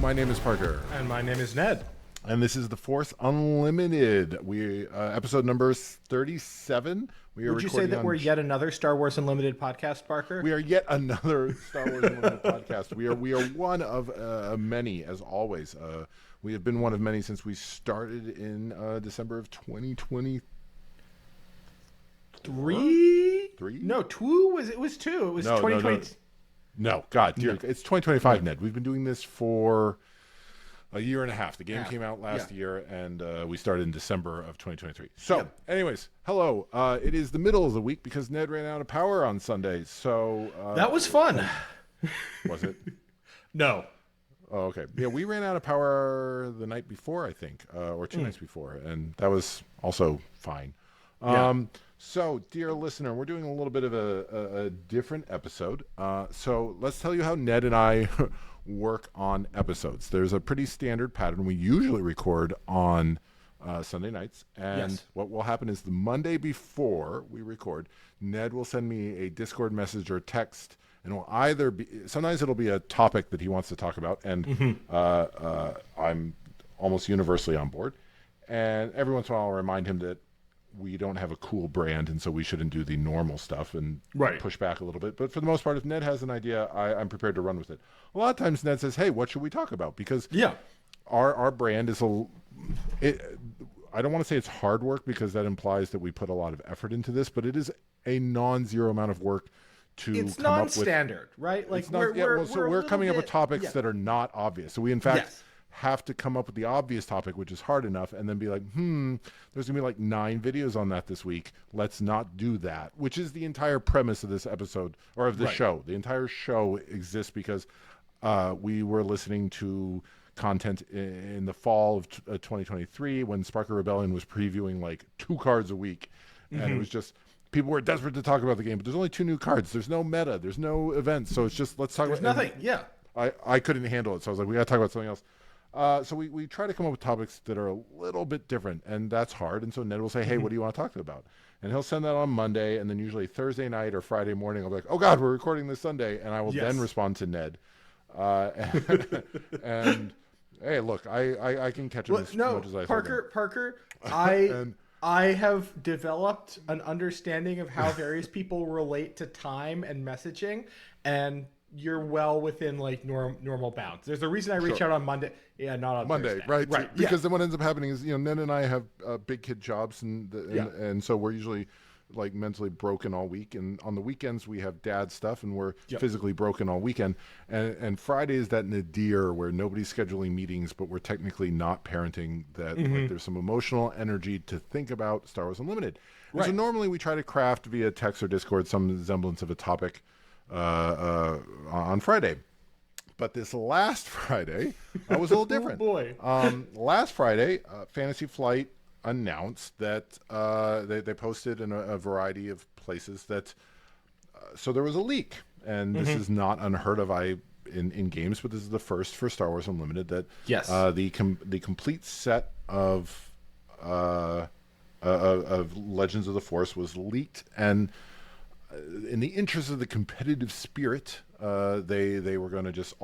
my name is Parker. And my name is Ned. And this is The Force Unlimited. We episode number 37. Would you say that we're yet another Star Wars Unlimited podcast, Parker? We are yet another Star Wars Unlimited podcast. We are one of many, as always. We have been one of many since we started in December of 2023. Three? No, two? It was two. It was 2020. No, God, dear. No. It's 2025, Ned. We've been doing this for a year and a half. The game came out last year, and we started in December of 2023. So, anyways, hello. It is the middle of the week because Ned ran out of power on Sunday. So that was fun. Was it? No. Oh, okay. Yeah, we ran out of power the night before, I think, or two nights before, and that was also fine. So, dear listener, we're doing a little bit of a different episode. So let's tell you how Ned and I work on episodes. There's a pretty standard pattern. We usually record on Sunday nights. And what will happen is the Monday before we record, Ned will send me a Discord message or text. And it will either be, sometimes it'll be a topic that he wants to talk about. And I'm almost universally on board. And every once in a while I'll remind him that we don't have a cool brand, and so we shouldn't do the normal stuff and push back a little bit. But for the most part, if Ned has an idea, I'm prepared to run with it. A lot of times Ned says, hey, what should we talk about? Because our brand is I don't want to say it's hard work because that implies that we put a lot of effort into this, but it is a non-zero amount of work to it's come up with. It's non-standard, right? Like we're coming up with topics that are not obvious. So we, in fact, have to come up with the obvious topic, which is hard enough, and then be like, there's gonna be like 9 videos on that this week. Let's not do that, which is the entire premise of this episode, or of this show. The entire show exists because we were listening to content in the fall of 2023 when Sparker Rebellion was previewing like 2 cards a week, and it was just people were desperate to talk about the game, but there's only 2 new cards. There's no meta. There's no events. So it's just, let's talk about nothing. I couldn't handle it. So I was like, we got to talk about something else. So we try to come up with topics that are a little bit different, and that's hard. And so Ned will say, hey, what do you want to talk about? And he'll send that on Monday, and then usually Thursday night or Friday morning, I'll be like, oh, God, we're recording this Sunday. And I will then respond to Ned. And hey, look, I can catch him as much as I Parker, I have developed an understanding of how various people relate to time and messaging, and you're well within like normal bounds. There's a reason I reach out on Monday. Yeah, not on Monday, Thursday. Right. Because then what ends up happening is, Ned and I have big kid jobs, and so we're usually like mentally broken all week. And on the weekends we have dad stuff, and we're physically broken all weekend. And Friday is that nadir where nobody's scheduling meetings, but we're technically not parenting. That like, there's some emotional energy to think about Star Wars Unlimited. And so normally we try to craft via text or Discord some semblance of a topic on Friday, but this last Friday was a little different. Oh boy! Last Friday, Fantasy Flight announced that they posted in a variety of places that so there was a leak, and this is not unheard of. In games, but this is the first for Star Wars Unlimited that the complete set of Legends of the Force was leaked, and in the interest of the competitive spirit, they were going to just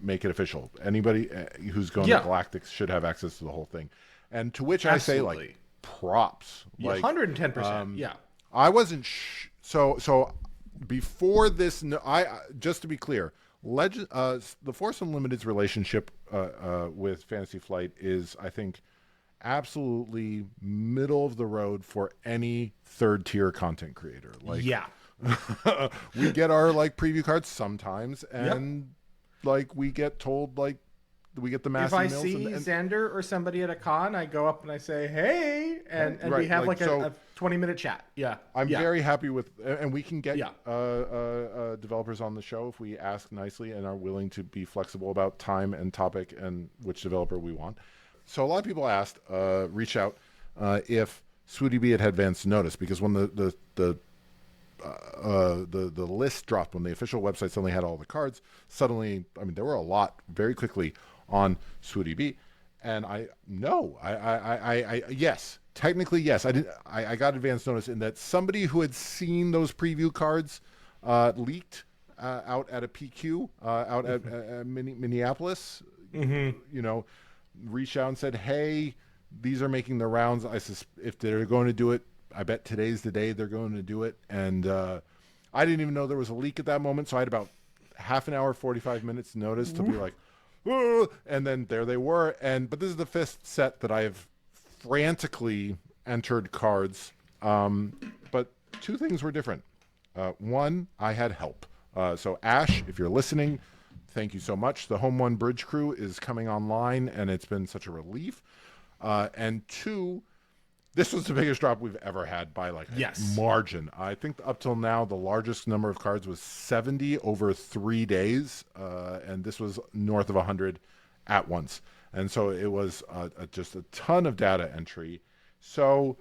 make it official. Anybody who's going to Galactic should have access to the whole thing. And to which I say, like, props. Like 110%. I wasn't so before this. Just to be clear, the Force Unlimited's relationship with Fantasy Flight is, I think, absolutely middle of the road for any third tier content creator. Like, we get our like preview cards sometimes, and like we get told like we get the mass emails. If I see Xander or somebody at a con, I go up and I say, hey, and we have like a 20-minute chat. I'm very happy with, and we can get developers on the show if we ask nicely and are willing to be flexible about time and topic and which developer we want. So a lot of people reached out if Swooty B had advance notice, because when the list dropped, when the official website suddenly had all the cards, suddenly, I mean, there were a lot very quickly on Swooty B, and yes, technically yes, I got advance notice in that somebody who had seen those preview cards leaked out at a PQ out at Minneapolis. you know, reached out and said, "Hey, these are making the rounds. If they're going to do it, I bet today's the day they're going to do it." And I didn't even know there was a leak at that moment, so I had about half an hour, 45 minutes notice to be like, "Whoa," and then there they were. But this is the fifth set that I have frantically entered cards. But two things were different. One, I had help. So Ash, if you're listening, thank you so much. The Home One Bridge crew is coming online, and it's been such a relief. And two, this was the biggest drop we've ever had by like a margin. I think up till now, the largest number of cards was 70 over 3 days. And this was north of 100 at once. And so it was just a ton of data entry. So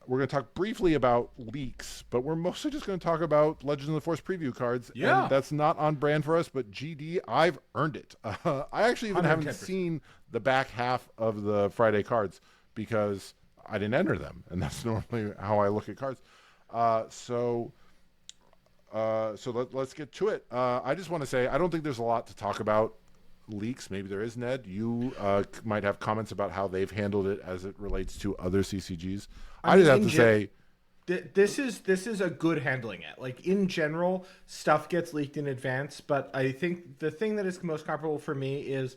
we're going to talk briefly about leaks, but we're mostly just going to talk about Legends of the Force preview cards. Yeah. And that's not on brand for us, but GD, I've earned it. I actually even haven't seen the back half of the Friday cards because I didn't enter them, and that's normally how I look at cards. So let's get to it. I just want to say I don't think there's a lot to talk about leaks. Maybe there is, Ned. You might have comments about how they've handled it as it relates to other CCGs. I just have to say this is a good handling it. Like in general, stuff gets leaked in advance, but I think the thing that is most comparable for me is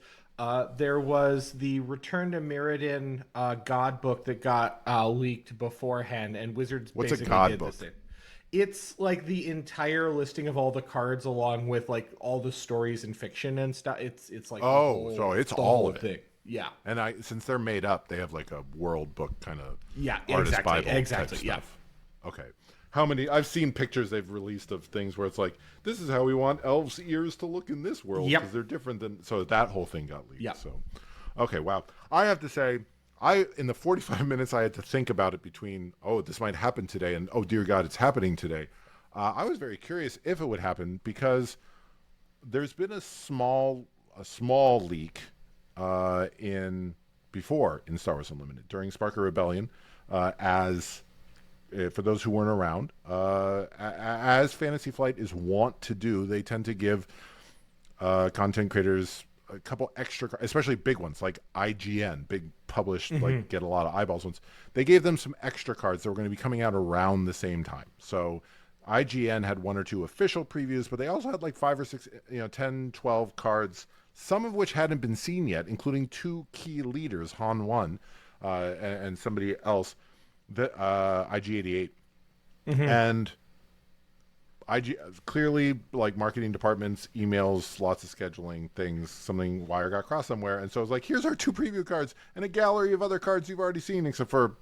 there was the Return to Mirrodin God book that got leaked beforehand, and Wizards What's basically a God did book? the same. It's like the entire listing of all the cards along with like all the stories and fiction and stuff. It's like so it's all of it. thing. Yeah. And since they're made up, they have like a world book kind of artist exactly, Bible exactly, type stuff. Okay. How many? I've seen pictures they've released of things where it's like, this is how we want elves' ears to look in this world because they're different than. So that whole thing got leaked. Yeah. So, okay, wow. I have to say, in the 45 minutes I had to think about it between, oh, this might happen today, and oh dear God, it's happening today. I was very curious if it would happen because there's been a small leak in Star Wars Unlimited during Spark of Rebellion, as for those who weren't around, as Fantasy Flight is wont to do, they tend to give content creators a couple extra, especially big ones like IGN, big published, like get a lot of eyeballs ones. They gave them some extra cards that were going to be coming out around the same time. So IGN had 1 or 2 official previews, but they also had like 5 or 6, 10, 12 cards, some of which hadn't been seen yet, including 2 key leaders, Han 1 and somebody else, IG-88. And IG clearly, like marketing departments, emails, lots of scheduling things, something wire got crossed somewhere, and so I was like, here's our 2 preview cards and a gallery of other cards you've already seen, except for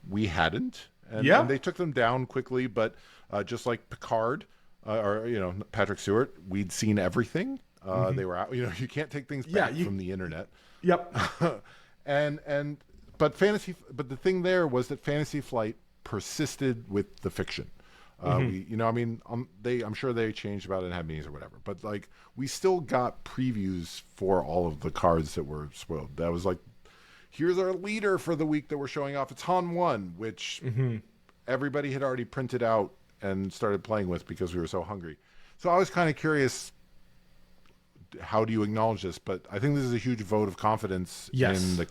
we hadn't, and they took them down quickly. But just like Picard or Patrick Stewart, we'd seen everything. They were out. You can't take things back from the internet. Yep. But the thing there was that Fantasy Flight persisted with the fiction. I'm sure they changed about it and had meetings or whatever, but like we still got previews for all of the cards that were spoiled. That was like, here's our leader for the week that we're showing off. It's Han 1, which everybody had already printed out and started playing with because we were so hungry. So I was kind of curious, how do you acknowledge this? But I think this is a huge vote of confidence in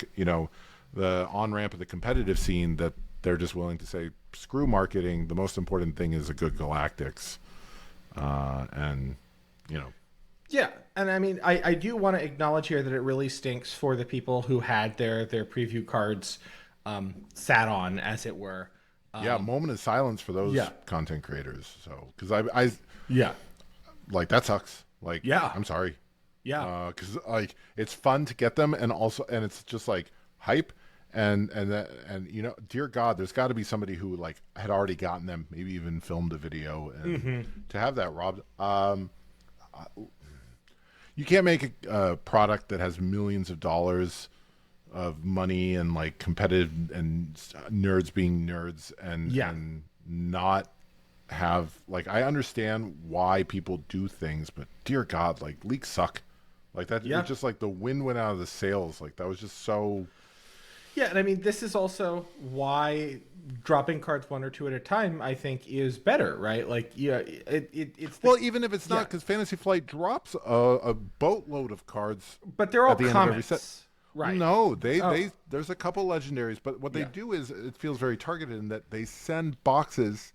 the on-ramp of the competitive scene, that they're just willing to say, screw marketing. The most important thing is a good Galactics. Yeah, and I mean, I do want to acknowledge here that it really stinks for the people who had their preview cards sat on, as it were. Moment of silence for those content creators. So, because I like, that sucks. Like, I'm sorry. Yeah, because like it's fun to get them, and it's just like hype. And dear God, there's got to be somebody who like had already gotten them, maybe even filmed a video, and to have that robbed. You can't make a product that has millions of dollars of money and like competitive and nerds being nerds and not have, like, I understand why people do things, but dear God, like, leaks suck. Like that, it's just like the wind went out of the sails. Like that was just so. Yeah, and I mean, this is also why dropping cards one or two at a time, I think, is better, right? Like, yeah, it's the Well, even if it's yeah, not, because Fantasy Flight drops a boatload of cards but they're all at the end of every set. commons, right? No, Oh, there's a couple legendaries, but what they yeah, do is it feels very targeted in that they send boxes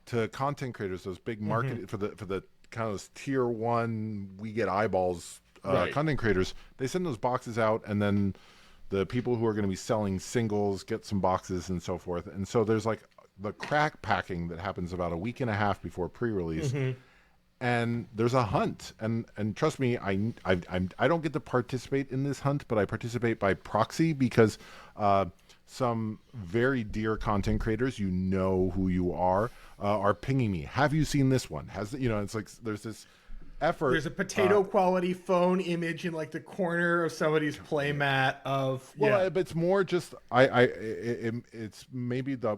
to content creators, those big market for the kind of those tier one we get eyeballs right. content creators. They send those boxes out, and then the people who are going to be selling singles get some boxes and so forth. And so there's like the crack packing that happens about a week and a half before pre-release, and there's a hunt. And trust me, I don't get to participate in this hunt, but I participate by proxy because some very dear content creators, you know who you are pinging me. Have you seen this one? Has it's like there's this effort. There's a potato quality phone image in like the corner of somebody's playmat of Well, but it's more just it's maybe the.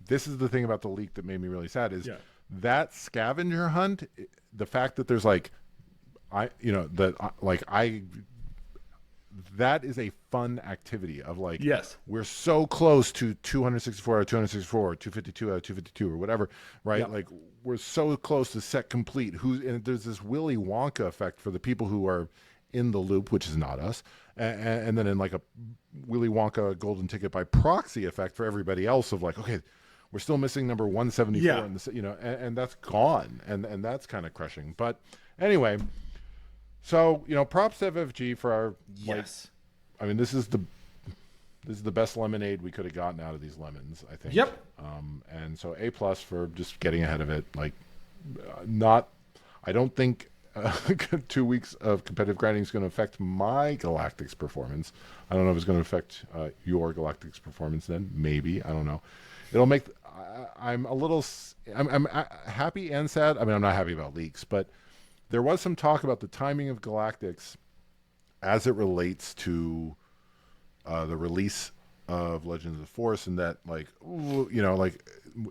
This is the thing about the leak that made me really sad is that scavenger hunt. The fact that there's like, that is a fun activity of like, yes, we're so close to 264 out of 264, 252 out of 252 or whatever, right? Yep. Like we're so close to set complete. And there's this Willy Wonka effect for the people who are in the loop, which is not us, and then in like a Willy Wonka golden ticket by proxy effect for everybody else of like, okay, we're still missing number 174 in the, and that's gone, and that's kind of crushing. But anyway, so props to FFG for our yes. I mean, this is the best lemonade we could have gotten out of these lemons, I think. Yep. And so A+ for just getting ahead of it. Like, not. I don't think 2 weeks of competitive grinding is going to affect my Galactic's performance. I don't know if it's going to affect your Galactic's performance. Then maybe, I don't know. It'll make. I'm a little. I'm happy and sad. I mean, I'm not happy about leaks, but there was some talk about the timing of Galactic's as it relates to the release of Legends of the Force, and that like, like,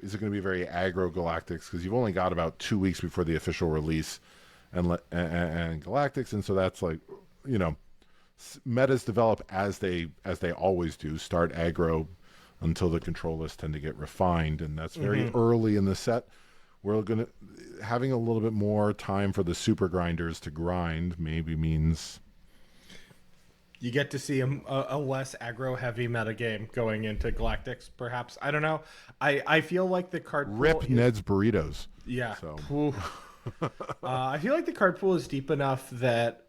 is it going to be very aggro Galactics? Because you've only got about 2 weeks before the official release, and Galactics, and so that's like, metas develop as they always do. Start aggro until the control lists tend to get refined, and that's very early in the set. We're gonna having a little bit more time for the super grinders to grind. Maybe means you get to see a less aggro heavy metagame going into Galactics, perhaps. I don't know. I feel like the card pool rip Ned's burritos. Yeah. So. I feel like the card pool is deep enough that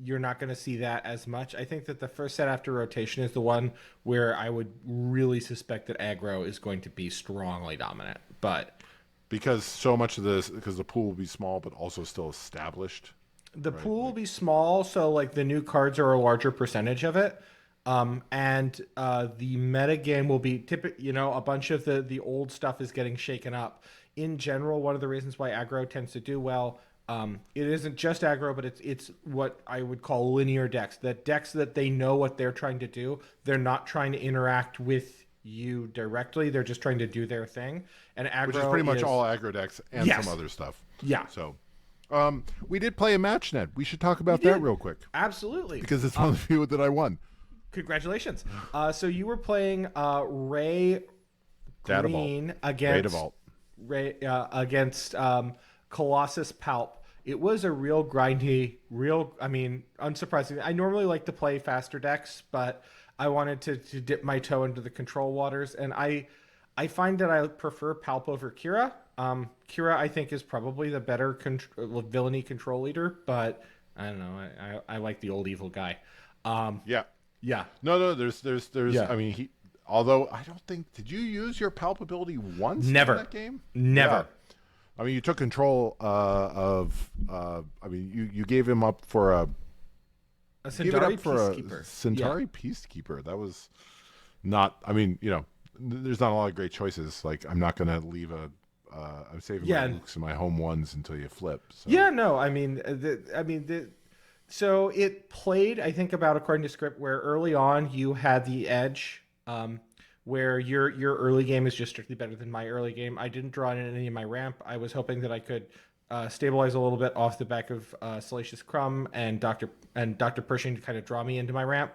you're not going to see that as much. I think that the first set after rotation is the one where I would really suspect that aggro is going to be strongly dominant. But because so much of this, because the pool will be small, but also still established. The pool will be small, so like the new cards are a larger percentage of it. And the meta game will be a bunch of the old stuff is getting shaken up. In general, one of the reasons why aggro tends to do well, it isn't just aggro, but it's what I would call linear decks. The decks that they know what they're trying to do. They're not trying to interact with you directly. They're just trying to do their thing. And aggro, which is pretty much all aggro decks and some other stuff. Yeah. So, we did play a match, Ned. We should talk about that real quick. Absolutely. Because it's one of the few that I won. Congratulations. So you were playing Ray Green against Colossus Palp. It was a real grindy, unsurprisingly. I normally like to play faster decks, but I wanted to dip my toe into the control waters, and I find that I prefer Palp over Kira. Kira, I think, is probably the better villainy control leader, but I don't know. I like the old evil guy. Yeah. No. There's. Yeah. I mean, although I don't think. Did you use your palpability once Never. in that game? Never. Yeah. I mean, you took control of. I mean, you gave him up for a Centauri Peacekeeper. Centauri Peacekeeper. That was not. I mean, there's not a lot of great choices. Like, I'm not going to leave I'm saving my Lukes and my home ones until you flip. So. Yeah. No. So it played, I think, about according to script, where early on you had the edge, where your early game is just strictly better than my early game. I didn't draw in any of my ramp. I was hoping that I could stabilize a little bit off the back of Salacious Crumb and Dr. Pershing to kind of draw me into my ramp.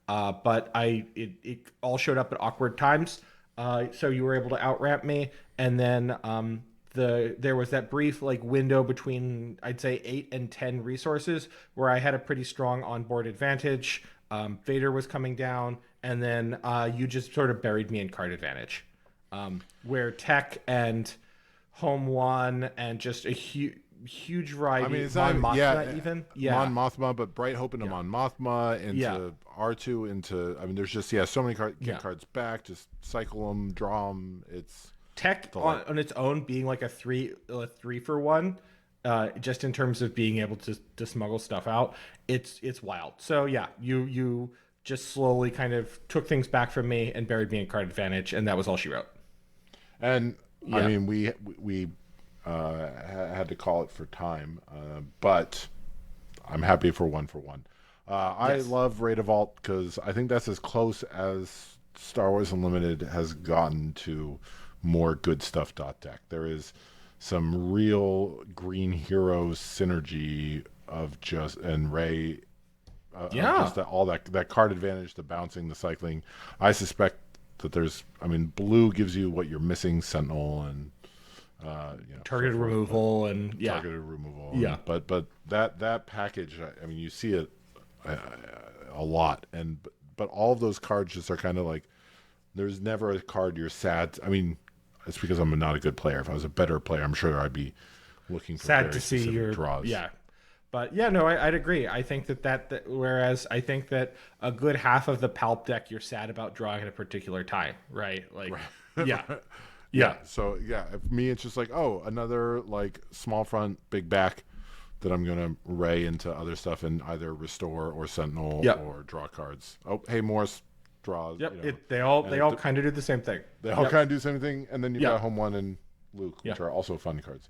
but it all showed up at awkward times. So you were able to outramp me, and then there was that brief like window between I'd say 8 and 10 resources where I had a pretty strong onboard advantage. Vader was coming down, and then you just sort of buried me in card advantage, where Tech and Home One and just a huge variety. I mean, it's Mon not Mothma even. Yeah. Mon Mothma, but Bright Hope into Mon Mothma into Yeah. R2 into. I mean, there's just so many get cards back. Just cycle them, draw them. It's Tech on its own being like a three for one, just in terms of being able to smuggle stuff out, it's wild. So yeah, you just slowly kind of took things back from me and buried me in card advantage, and that was all she wrote. And I mean, we had to call it for time, but I'm happy for one for one. I love Raid of Vault because I think that's as close as Star Wars Unlimited has gotten to more good stuff. Deck. There is some real Green Heroes synergy of just and Ray. Just all that card advantage, the bouncing, the cycling. I suspect that there's. I mean, blue gives you what you're missing: Sentinel and targeted removal and targeted removal. Yeah, but that package. I mean, you see it a lot, but all of those cards just are kind of like. There's never a card you're sad. I mean, it's because I'm not a good player. If I was a better player, I'm sure I'd be looking for sad to see your draws. Yeah. But yeah, no, I'd agree. I think that whereas I think that a good half of the Palp deck you're sad about drawing at a particular time, right? Like, right. Yeah. So for me, it's just like, oh, another like small front, big back that I'm gonna ray into other stuff and either restore or Sentinel or draw cards. Oh, hey, Morris draws. Yep. They all kind of do the same thing. They all kind of do the same thing, and then you got Home One and Luke, which are also fun cards.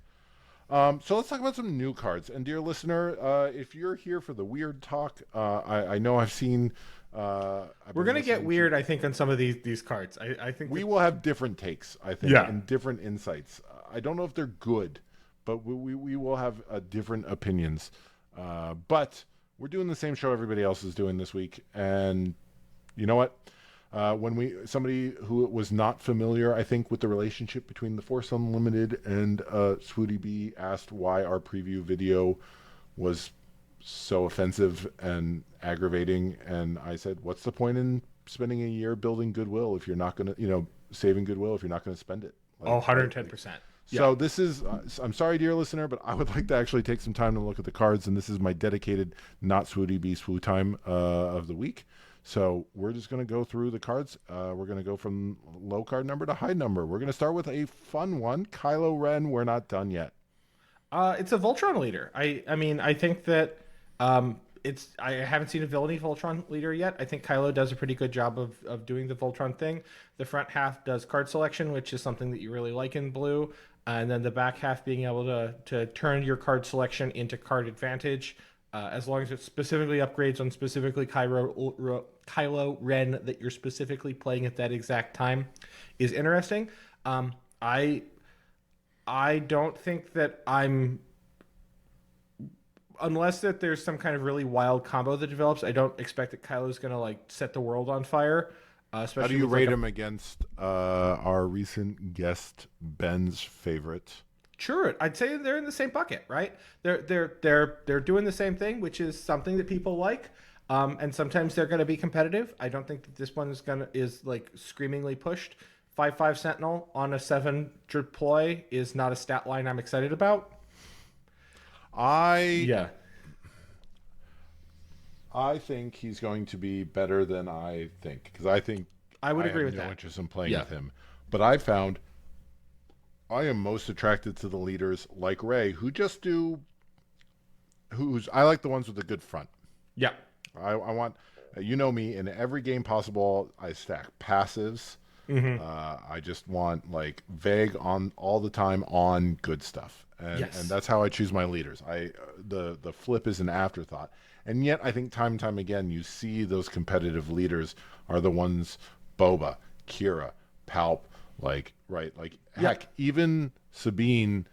So let's talk about some new cards. And dear listener, if you're here for the weird talk, I know I've seen. We're gonna get weird, I think, on some of these cards. I think we will have different takes, I think, and different insights. I don't know if they're good, but we will have different opinions. But we're doing the same show everybody else is doing this week, and you know what? When somebody who was not familiar, I think, with the relationship between the Force Unlimited and Swooty B asked why our preview video was so offensive and aggravating, and I said, "What's the point in spending a year building goodwill if you're not going to, saving goodwill if you're not going to spend it?" 110%. So this is, I'm sorry, dear listener, but I would like to actually take some time to look at the cards, and this is my dedicated, not Swooty B Swoo time of the week. So we're just going to go through the cards. We're going to go from low card number to high number. We're going to start with a fun one. Kylo Ren, we're not done yet. It's a Voltron leader. I mean, I think that I haven't seen a villainy Voltron leader yet. I think Kylo does a pretty good job of doing the Voltron thing. The front half does card selection, which is something that you really like in blue. And then the back half being able to turn your card selection into card advantage. As long as it specifically upgrades on specifically Kylo Ren that you're specifically playing at that exact time is interesting. I don't think that unless that there's some kind of really wild combo that develops, I don't expect that Kylo's going to like set the world on fire. Especially how do you rate him against our recent guest Ben's favorite? Sure, I'd say they're in the same bucket, right? They're doing the same thing, which is something that people like, and sometimes they're going to be competitive. I don't think that this one is like screamingly pushed. 5/5 Sentinel on a 7 deploy is not a stat line I'm excited about. I think he's going to be better than I think, because I would agree with no that. interest in playing with him, but I found I am most attracted to the leaders like Ray who just do. I like the ones with a good front. Yeah, I want. You know me, in every game possible, I stack passives. Mm-hmm. I just want like vague on all the time on good stuff, and that's how I choose my leaders. The flip is an afterthought, and yet I think time and time again you see those competitive leaders are the ones Boba, Kira, Palp, heck, even Sabine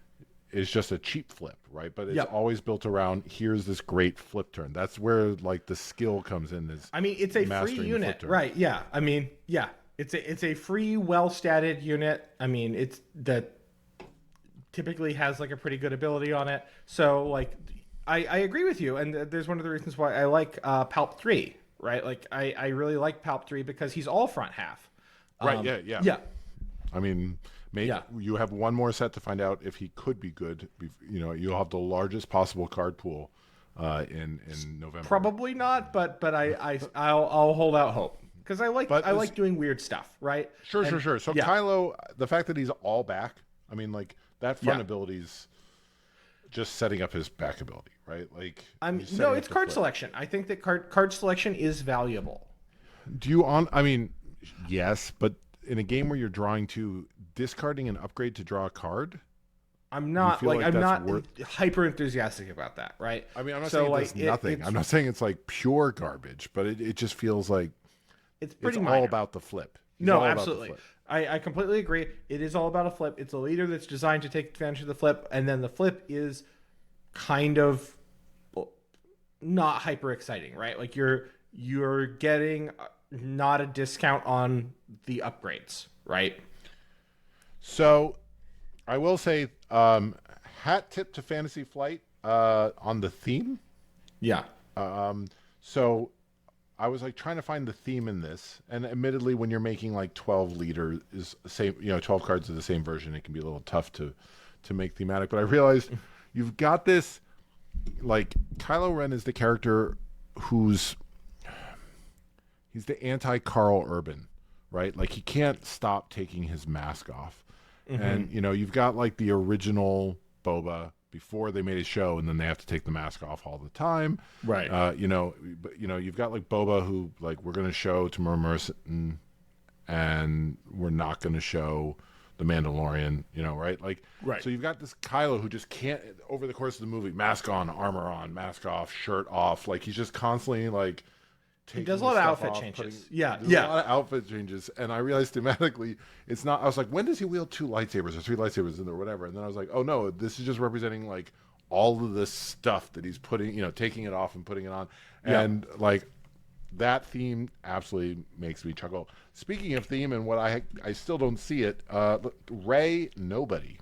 is just a cheap flip, right? But it's Yep. always built around here's this great flip turn. That's where like the skill comes in. Is I mean, it's a free mastering the flip unit, turn. right? Yeah. I mean, yeah, it's a free, well-statted unit. I mean, it's that typically has like a pretty good ability on it. So like, I agree with you, and there's one of the reasons why I like Palp 3, right? Like I really like Palp 3 because he's all front half. Right? Yeah. Yeah. I mean, maybe Yeah. you have one more set to find out if he could be good. You know, you'll have the largest possible card pool in November. Probably not, but I'll hold out hope because I like doing weird stuff, right? Sure. So yeah. Kylo, the fact that he's all back, I mean, like that front Yeah. ability's just setting up his back ability, right? Like, he's No, setting it's up the card flip. selection. I think that card selection is valuable. Do you I mean, yes, but in a game where you're drawing two, discarding an upgrade to draw a card. I'm not feel like I'm that's not worth- hyper enthusiastic about that, right? I mean, I'm not So, saying like, it does nothing. it's- I'm not saying it's like pure garbage, but it just feels like It's it's pretty all minor. about the flip. It's No, all about the absolutely. flip. I completely agree. It is all about a flip. It's a leader that's designed to take advantage of the flip, and then the flip is kind of not hyper exciting, right? Like you're getting not a discount on the upgrades, right? So, I will say, hat tip to Fantasy Flight on the theme. Yeah. So, I was like trying to find the theme in this, and admittedly, when you're making like 12 leader is the same, 12 cards of the same version, it can be a little tough to make thematic. But I realized you've got this, like Kylo Ren is the character he's the anti-Carl Urban, right? Like he can't stop taking his mask off. And you've got like the original Boba before they made a show, and then they have to take the mask off all the time. Right. But you've got like Boba who like we're gonna show Tamura Morrison, and we're not gonna show the Mandalorian. Right? Like, Right. So you've got this Kylo who just can't over the course of the movie, mask on, armor on, mask off, shirt off. Like he's just constantly like. He does a lot of outfit changes. Yeah. Yeah. A lot of outfit changes, and I realized thematically, it's not. I was like, when does he wield 2 lightsabers or 3 lightsabers in there, or whatever? And then I was like, oh no, this is just representing like all of this stuff that he's putting, taking it off and putting it on, and like that theme absolutely makes me chuckle. Speaking of theme, and what I still don't see it, Rey Nobody.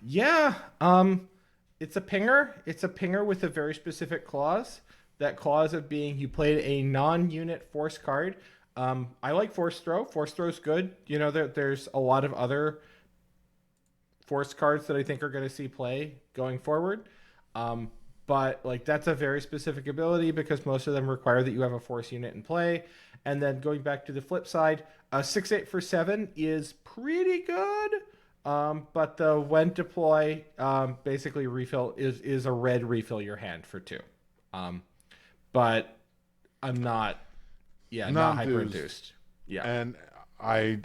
Yeah. It's a pinger. It's a pinger with a very specific clause. That clause of being you played a non-unit force card. I like force throw. Force throw's good. There's a lot of other force cards that I think are going to see play going forward. But like that's a very specific ability because most of them require that you have a force unit in play. And then going back to the flip side, 6/8 for 7 is pretty good. But the when deploy basically refill is a red refill your hand for 2. But I'm not hyper enthused. Yeah. And I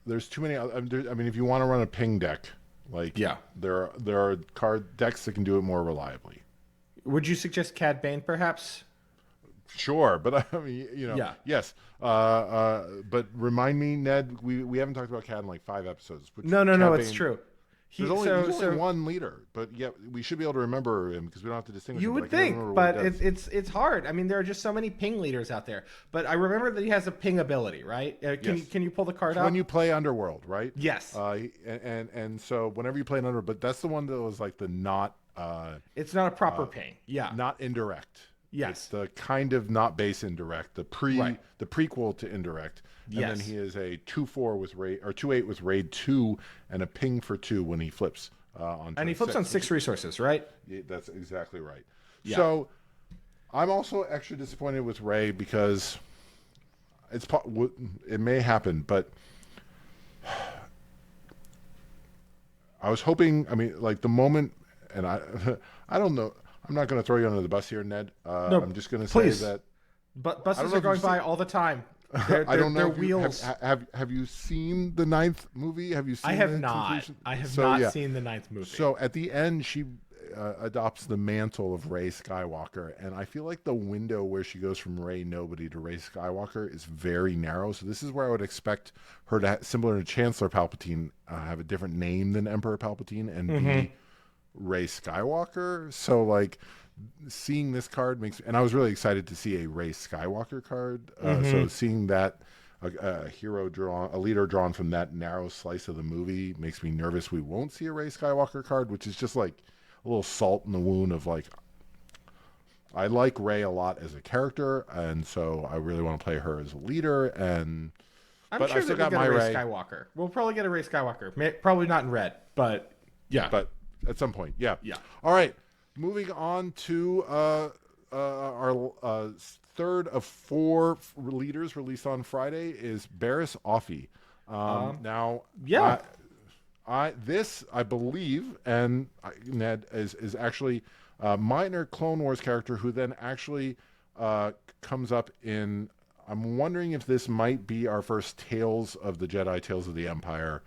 there's too many. I mean, if you want to run a ping deck, like there are card decks that can do it more reliably. Would you suggest Cad Bane perhaps? Sure, but I mean, yes. But remind me, Ned, we haven't talked about Cad in like 5 episodes. No, it's true. He's only one leader, but yet we should be able to remember him because we don't have to distinguish. You him, would think, but it's hard. I mean, there are just so many ping leaders out there. But I remember that he has a ping ability, right? Can you pull the card up? When you play Underworld, right? Yes. And so whenever you play an Underworld, but that's the one that was like the not. It's not a proper ping. Yeah. Not indirect. Yes. It's the kind of not base indirect, the prequel to indirect. And then he is a 2/4 with raid or 2/8 with raid 2 and a ping for 2 when he flips on. And he flips on 6 resources, right? Yeah, that's exactly right. Yeah. So I'm also extra disappointed with Rey because it may happen, but I was hoping. I mean, like the moment, and I don't know. I'm not going to throw you under the bus here, Ned. No, I'm just going to please. say that. But buses are going by all the time. I don't know. They're wheels. Have you seen the 9th movie? Have you seen? I have not. I have not seen the 9th movie. So at the end, adopts the mantle of Rey Skywalker, and I feel like the window where she goes from Rey Nobody to Rey Skywalker is very narrow. So this is where I would expect her to, similar to Chancellor Palpatine, have a different name than Emperor Palpatine and be Rey Skywalker. So like seeing this card makes, and I was really excited to see a Rey Skywalker card. So seeing that. A hero drawn, a leader drawn from that narrow slice of the movie makes me nervous we won't see a Rey Skywalker card, which is just like a little salt in the wound of like, I like Rey a lot as a character, and so I really want to play her as a leader. And I'm sure I still that we'll got get my a Rey Rey. Skywalker. We'll probably get a Rey Skywalker. Probably not in red, but yeah. But at some point, yeah. Yeah. All right, moving on to our third of 4 leaders released on Friday is Barriss Offee. Now, yeah. I believe, and Ned is actually a minor Clone Wars character who then actually comes up in. I'm wondering if this might be our first Tales of the Jedi, Tales of the Empire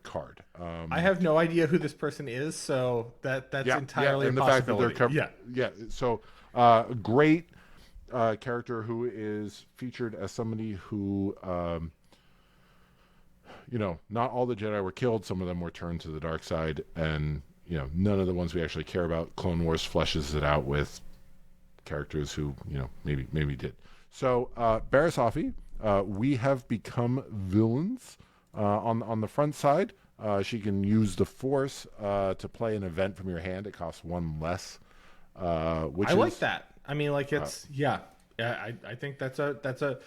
card. I have no idea who this person is, so that's entirely and a the fact that possibility. they're So great character who is featured as somebody who. Not all the Jedi were killed. Some of them were turned to the dark side, and none of the ones we actually care about. Clone Wars fleshes it out with characters who maybe did. So Barriss Offee, we have become villains. On the front side, she can use the Force to play an event from your hand. It costs 1 less. Which I like that. I mean, like it's I think that's a.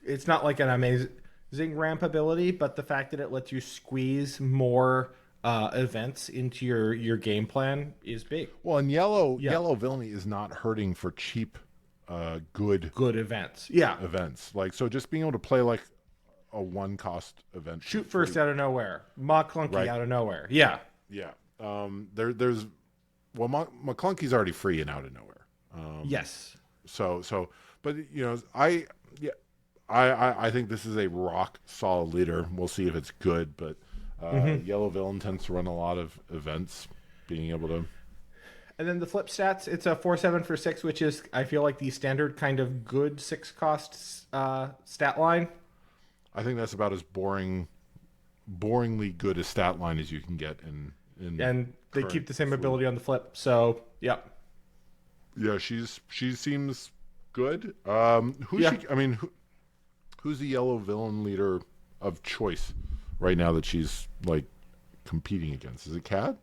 It's not like an amazing ramp ability, but the fact that it lets you squeeze more events into your game plan is big. Well, and yellow villainy is not hurting for cheap, good events. Yeah, events. Like so, just being able to play like a 1-cost event. Shoot first out of nowhere. McClunky out of nowhere. Yeah. Yeah. There's McClunky's already free and out of nowhere. Yes. So, but I think this is a rock solid leader. We'll see if it's good, but yellow villain tends to run a lot of events, being able to. And then the flip stats, it's a 4/7 for 6, which is I feel like the standard kind of good 6-cost stat line. I think that's about as boringly good a stat line as you can get in and they keep the same ability on the flip. So yep. Yeah, she seems good. Who's the yellow villain leader of choice right now that she's like competing against? Is it Cad?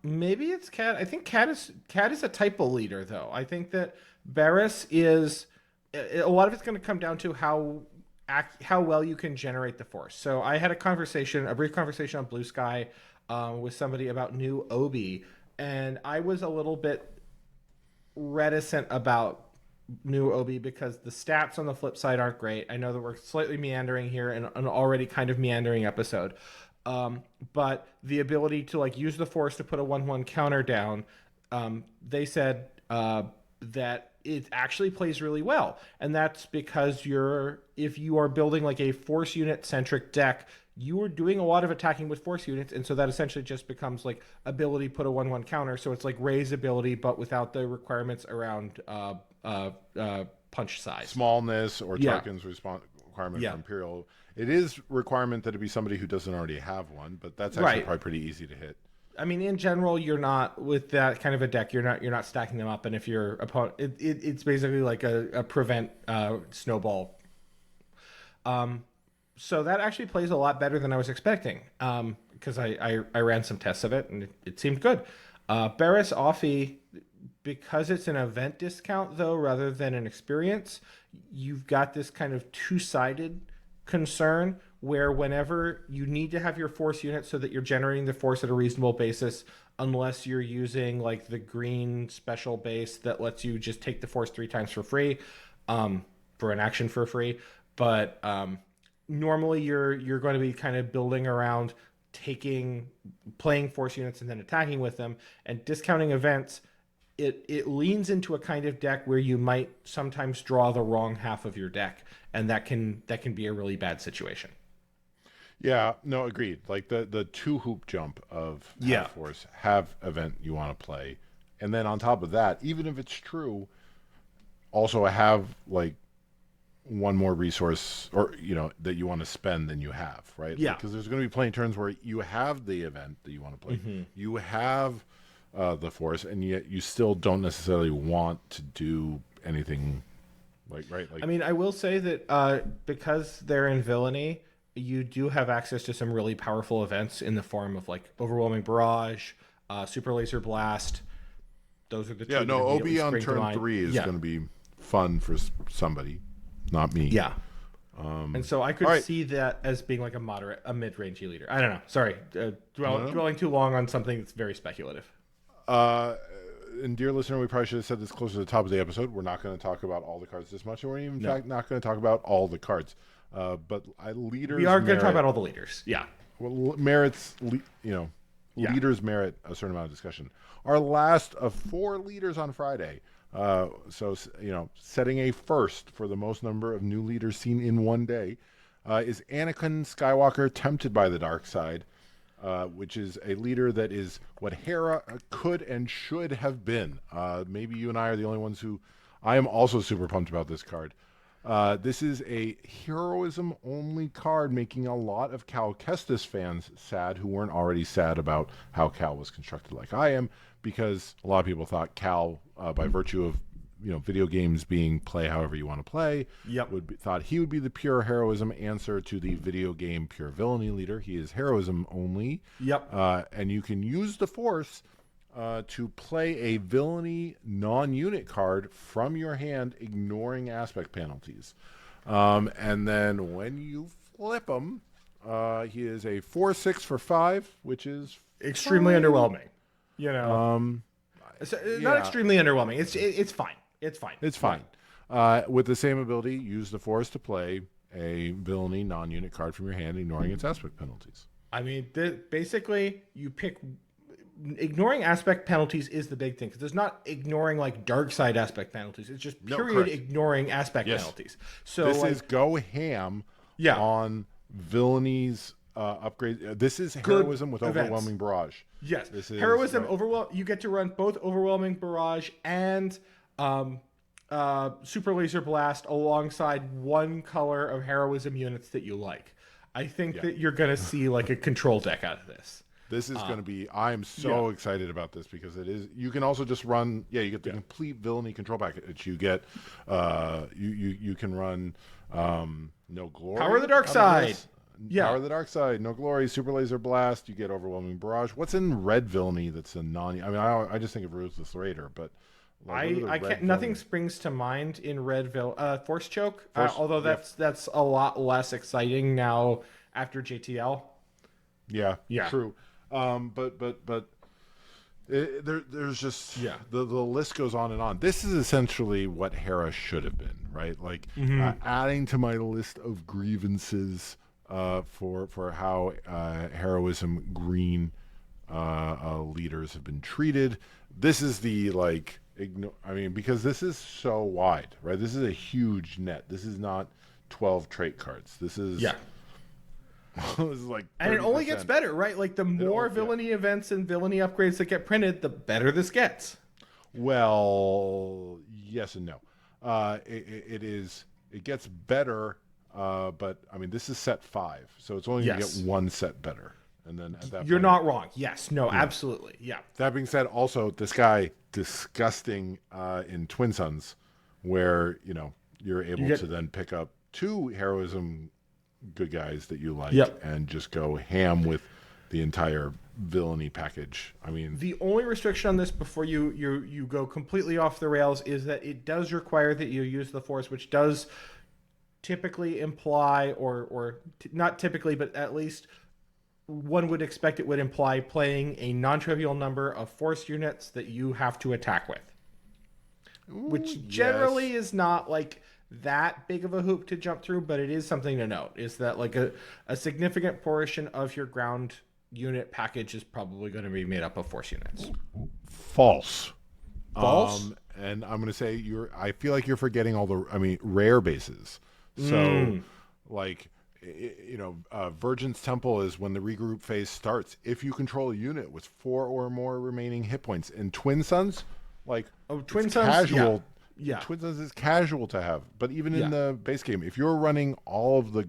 Maybe it's Cad. I think Cad is a typo leader though. I think that Barriss is a lot of it's going to come down to how well you can generate the Force. So I had a brief conversation on Blue Sky with somebody about new Obi, and I was a little bit reticent about new Obi because the stats on the flip side aren't great. I know that we're slightly meandering here in an already kind of meandering episode, but the ability to like use the Force to put a 1/1 counter down, they said that it actually plays really well, and that's because if you are building like a Force unit centric deck, you are doing a lot of attacking with Force units, and so that essentially just becomes like ability put a 1/1 counter. So it's like Rey's ability, but without the requirements around punch size, smallness, or Tarkin's requirement for Imperial. It is requirement that it be somebody who doesn't already have one, but that's actually probably pretty easy to hit. I mean, in general, you're not with that kind of a deck. You're not stacking them up, and if your opponent, it's basically like a prevent snowball. So that actually plays a lot better than I was expecting. Because I ran some tests of it and it seemed good. Barriss Offee, because it's an event discount though rather than an experience, you've got this kind of two-sided concern where whenever you need to have your Force unit so that you're generating the Force at a reasonable basis, unless you're using like the green special base that lets you just take the Force 3 times for free, for an action for free. But normally you're going to be kind of building around playing Force units and then attacking with them, and discounting events. It leans into a kind of deck where you might sometimes draw the wrong half of your deck, and that can be a really bad situation. Yeah, no, agreed. Like the two hoop jump of Yeah. half force, have event you want to play, and then on top of that, even if it's true, also have like one more resource or that you want to spend than you have, right? Yeah. Because there's going to be plenty of turns where you have the event that you want to play, Mm-hmm. you have the force, and yet you still don't necessarily want to do anything like right. Like I mean, I will say that because they're in villainy, you do have access to some really powerful events in the form of like overwhelming barrage, super laser blast. Those are the yeah, two that no, OB immediately on spring to turn mind. 3 is Yeah, going to be fun for somebody, not me. yeah. And so I All could right. see that as being like a mid-rangey leader. I don't know. Sorry, No. dwelling too long on something that's very speculative. Uh, and dear listener, we probably should have said this closer to the top of the episode. We're not going to talk about all the cards this much, and we're in fact not going to talk about all the cards. But leaders We are going to talk merit, about all the leaders. Yeah, merits, Yeah. leaders merit a certain amount of discussion. Our last of 4 leaders on Friday. So setting a first for the most number of new leaders seen in one day is Anakin Skywalker, tempted by the dark side. Which is a leader that is what Hera could and should have been. Maybe you and I are the only ones who. I am also super pumped about this card. This is a heroism only card, making a lot of Cal Kestis fans sad who weren't already sad about how Cal was constructed like I am, because a lot of people thought Cal, by virtue of video games being play however you want to play, Yep. thought he would be the pure heroism answer to the video game pure villainy leader. He is heroism only. Yep. And you can use the force to play a villainy non-unit card from your hand, ignoring aspect penalties. And then when you flip him, he is a 4/6 for 5, which is Extremely fine. underwhelming. Not yeah. extremely underwhelming. It's fine. It's fine. It's fine. With the same ability, use the force to play a villainy non-unit card from your hand, ignoring its aspect penalties. I mean, basically, you pick. Ignoring aspect penalties is the big thing, because there's not ignoring like dark side aspect penalties. It's just period correct. ignoring aspect Yes. penalties. So This is go ham Yeah. on villainies upgrade. This is heroism with events. overwhelming barrage. yes, This is heroism right. You get to run both overwhelming barrage and super laser blast alongside one color of heroism units that you like. I think that you're gonna see like a control deck out of this. This is going to be. I am so excited about this because it is. You can also just run. Yeah, you get the complete villainy control package. You get. You can run. No glory. Power of the dark side. Yeah. Power of the dark side. No glory. Super laser blast. You get overwhelming barrage. What's in red villainy? That's a non. I mean, I just think of Ruthless Raider, but. Like, I can't. Nothing springs to mind in Redville. Force choke, although that's a lot less exciting now after JTL. Yeah. Yeah. True. But there's just the list goes on and on. This is essentially what Hera should have been, right? Like adding to my list of grievances for how heroism green leaders have been treated. This is the I mean, because this is so wide, right? This is a huge net. This is not 12 trait cards. This is this is like 30%. And it only gets better, right? Like the more villainy events and villainy upgrades that get printed, the better this gets. Well, yes and no. It gets better, but I mean, this is set 5, so it's only going to get one set better. And then at that You're point, not wrong. Yes, no, absolutely. Yeah. That being said, also this guy disgusting in Twin Sons, where you're able to then pick up 2 heroism good guys that you like and just go ham with the entire villainy package. I mean, the only restriction on this before you go completely off the rails is that it does require that you use the force, which does typically imply or not typically, but at least one would expect it would imply playing a non-trivial number of force units that you have to attack with, which generally is not like that big of a hoop to jump through, but it is something to note, is that like a significant portion of your ground unit package is probably going to be made up of force units. False. False? And I'm going to say I feel like you're forgetting all the rare bases. So like Virgin's Temple is when the regroup phase starts. If you control a unit with 4 or more remaining hit points, in Twin Suns, like Twin it's Suns, casual. yeah. Twin Suns is casual to have, but even in Yeah. the base game, if you're running all of the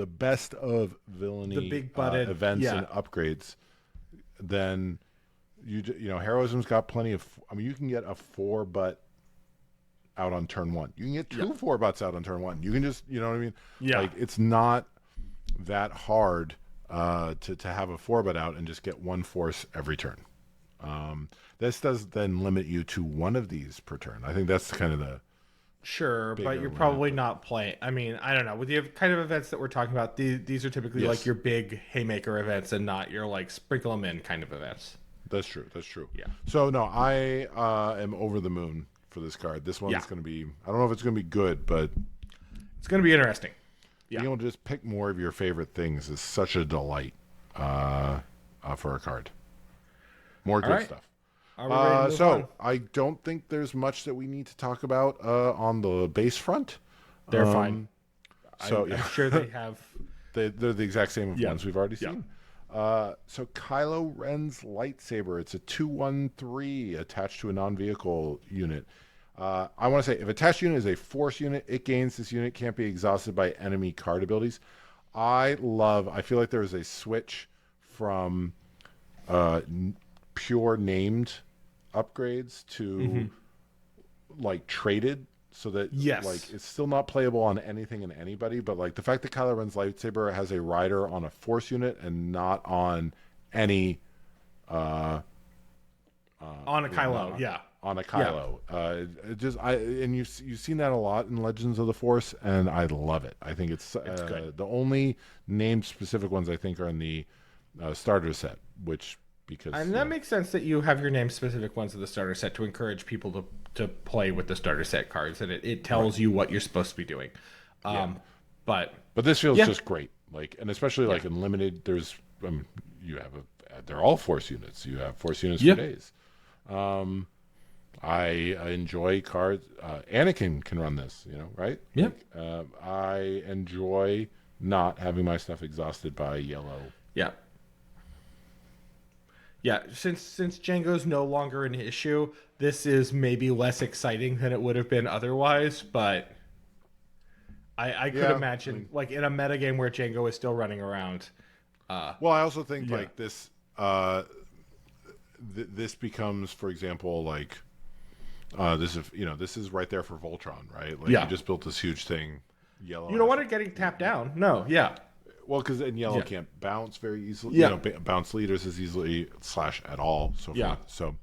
best of villainy The big butted events and upgrades, then heroism's got plenty of. I mean, you can get a 4-butt out on turn 1. You can get two 4-butts out on turn 1. You can just, you know what I mean? Yeah. Like, it's not that hard to have a 4-butt out and just get 1 force every turn. This does then limit you to 1 of these per turn. I think that's kind of the Sure, but you're limit, probably not playing. I mean, I don't know. With the kind of events that we're talking about, these are typically Yes. like your big haymaker events and not your like sprinkle them in kind of events. That's true. That's true. Yeah. So no, I am over the moon for this card. This one's going to be. I don't know if it's going to be good, but It's going to be interesting. Yeah. being able to just pick more of your favorite things is such a delight for a card. More good right. stuff. Are we ready to move on? I don't think there's much that we need to talk about on the base front. They're fine. So I'm sure they have. they're the exact same Yeah. ones we've already Yeah. seen. So Kylo Ren's lightsaber. It's a 2/1/3 attached to a non-vehicle unit. I want to say if attached unit is a force unit, it gains. This unit can't be exhausted by enemy card abilities. I feel like there is a switch from pure named upgrades to like traded, so that Yes. like it's still not playable on anything and anybody, but like the fact that Kylo Ren's lightsaber has a rider on a force unit and not on any On a Kylo, yeah. on a Kylo. You've seen that a lot in Legends of the Force, and I love it. I think it's good. the only named specific ones I think are in the starter set, which because And that makes sense that you have your name specific ones of the starter set to encourage people to play with the starter set cards, and it tells you what you're supposed to be doing. But this feels just great. Like, and especially like in limited, there's they're all force units. You have force units for days. I enjoy cards. Anakin can run this, right? Yeah. I enjoy not having my stuff exhausted by yellow. Yeah. Yeah, since Django's no longer an issue, this is maybe less exciting than it would have been otherwise, but I could imagine, like, in a metagame where Django is still running around. Well, I also think, like, this this becomes, for example, like, this is right there for Voltron, right? Like, you just built this huge thing, yellow. You don't want it getting tapped down. No, yeah. Well, because yellow can't bounce very easily. Yeah. Bounce leaders as easily / at all. So Yeah. forth. So,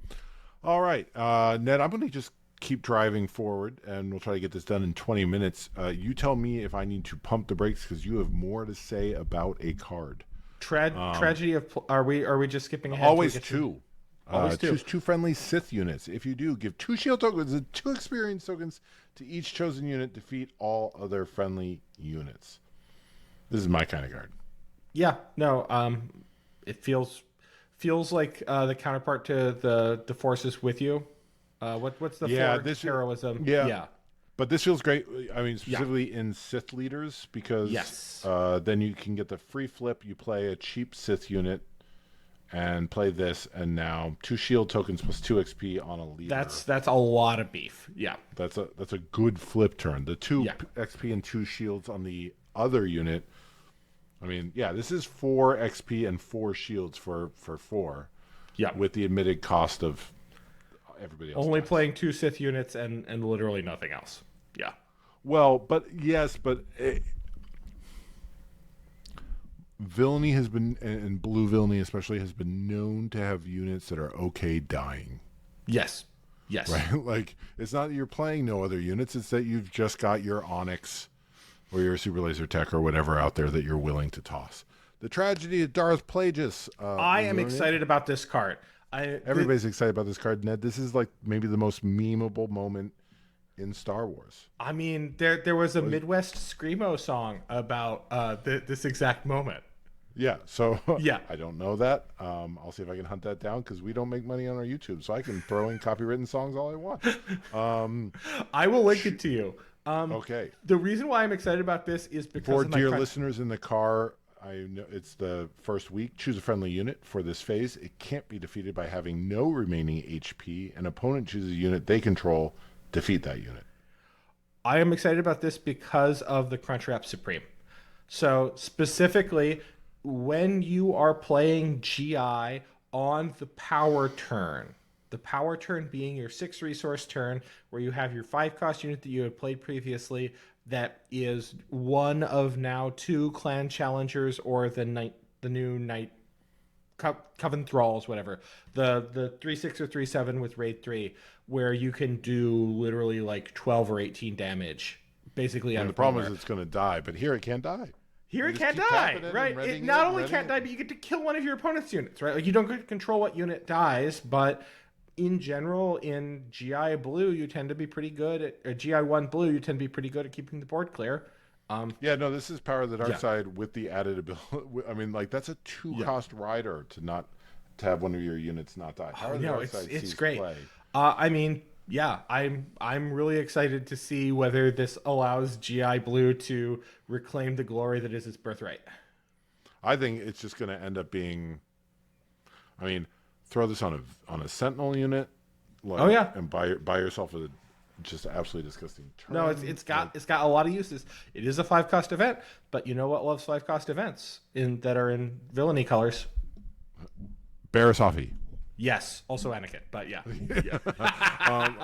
all right, Ned, I'm going to just keep driving forward, and we'll try to get this done in 20 minutes. You tell me if I need to pump the brakes because you have more to say about a card. Tragedy of are we just skipping ahead? Always till we get two. Always two. Choose 2 friendly Sith units. If you do, give 2 shield tokens and 2 experience tokens to each chosen unit. Defeat all other friendly units. This is my kind of card. Yeah, no, it feels like the counterpart to the forces with you. What's the forged heroism? Yeah. But this feels great. I mean, specifically in Sith leaders, because then you can get the free flip. You play a cheap Sith unit and play this, and now 2 shield tokens plus 2 XP on a leader. That's a lot of beef. Yeah. That's a good flip turn. The 2 XP and 2 shields on the other unit. I mean, this is 4 XP and 4 shields for 4. Yeah. With the admitted cost of everybody else. Only playing 2 Sith units and literally nothing else. Yeah. Well, but villainy has been, and blue villainy especially, has been known to have units that are okay dying. Yes. Right? Like, it's not that you're playing no other units, it's that you've just got your Onyx or your Super Laser Tech or whatever out there that you're willing to toss. The Tragedy of Darth Plagueis. I am excited about this card. Everybody's excited about this card, Ned. This is like maybe the most memeable moment in Star Wars. I mean, there was a Midwest Screamo song about this exact moment. Yeah, so Yeah. I don't know that. I'll see if I can hunt that down because we don't make money on our YouTube, so I can throw in copywritten songs all I want. I will link it to you. Okay. The reason why I'm excited about this is because For of my dear listeners in the car, I know it's the first week. Choose a friendly unit for this phase. It can't be defeated by having no remaining HP. An opponent chooses a unit they control. Defeat that unit. I am excited about this because of the Crunchwrap Supreme. So specifically, when you are playing GI on the power turn being your 6 resource turn, where you have your 5 cost unit that you had played previously, that is one of now 2 clan challengers or the new knight Coven Thralls, whatever. The 3/6 or 3/7 with Raid 3, where you can do literally like 12 or 18 damage, basically out And the of problem nowhere. is it's going to die, but here it can't die. Here You it just can't keep die, tapping it right? and It readying not it, only readying can't it. die, but you get to kill one of your opponent's units, right? Like you don't get to control what unit dies, but in general, in GI Blue, you tend to be pretty good at, or GI1 Blue, you tend to be pretty good at keeping the board clear. Yeah, no, this is Power of the Dark Yeah. Side with the added ability. I mean, like that's a 2 Yeah. cost rider to have one of your units not die. Power of the No, Dark Side it's sees great. play. I mean, yeah, I'm really excited to see whether this allows GI Blue to reclaim the glory that is its birthright. I think it's just going to end up being. I mean, throw this on a Sentinel unit, like, Oh yeah. and buy yourself a just absolutely disgusting turn. No, it's got a lot of uses. It is a 5 cost event, but you know what loves 5 cost events that are in villainy colors? Barasafi. Yes, also Anakin, but yeah.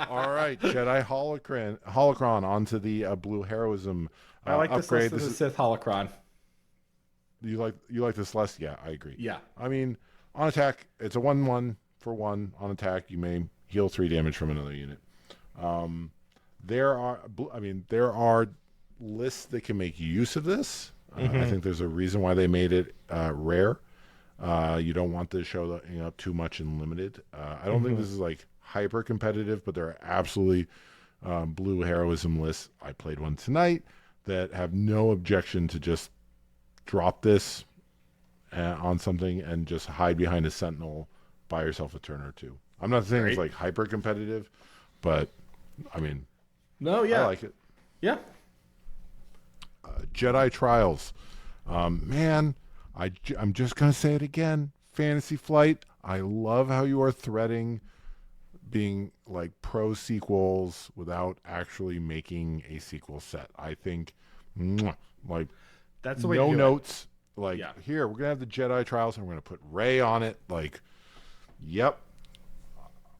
All right, Jedi Holocron onto the Blue Heroism I like this less upgrade. than This the is, Sith Holocron. you like this less? Yeah, I agree. Yeah. I mean, on attack, it's a 1/1 for 1 on attack. You may heal 3 damage from another unit. There are lists that can make use of this. I think there's a reason why they made it rare. You don't want to show up too much in limited. I don't think this is like hyper competitive, but there are absolutely blue heroism lists. I played one tonight that have no objection to just drop this on something and just hide behind a sentinel, buy yourself a turn or two. I'm not saying it's like hyper competitive, but I mean, No, yeah. I like it. Yeah. Jedi Trials. Man, I'm just going to say it again. Fantasy Flight. I love how you are threading being like pro sequels without actually making a sequel set. I think, like, That's the way no to do notes. Like, Yeah. here, we're going to have the Jedi Trials and we're going to put Rey on it. Like, yep.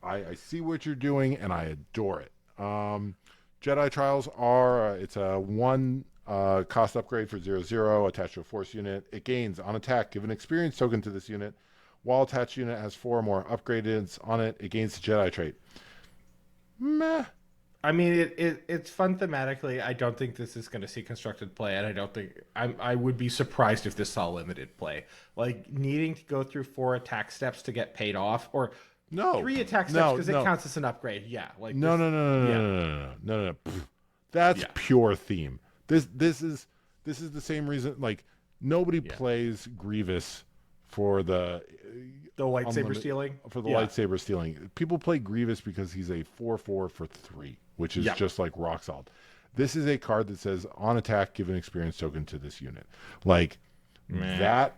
I see what you're doing and I adore it. Jedi Trials are, it's a 1 cost upgrade for 0/0 attached to a force unit. It gains on attack. Give an experience token to this unit. While attached unit has 4 more upgrades on it, it gains the Jedi trait. Meh. I mean, it's fun thematically. I don't think this is going to see constructed play, and I don't think I would be surprised if this saw limited play. Like needing to go through 4 attack steps to get paid off, or No. 3 attack steps because it counts as an upgrade. Yeah, like No. Pfft. That's pure theme. This is the same reason. Like nobody plays Grievous for the lightsaber stealing. For the lightsaber stealing. People play Grievous because he's a 4/4 for 3, which is just like rock solid. This is a card that says on attack, give an experience token to this unit. Like that.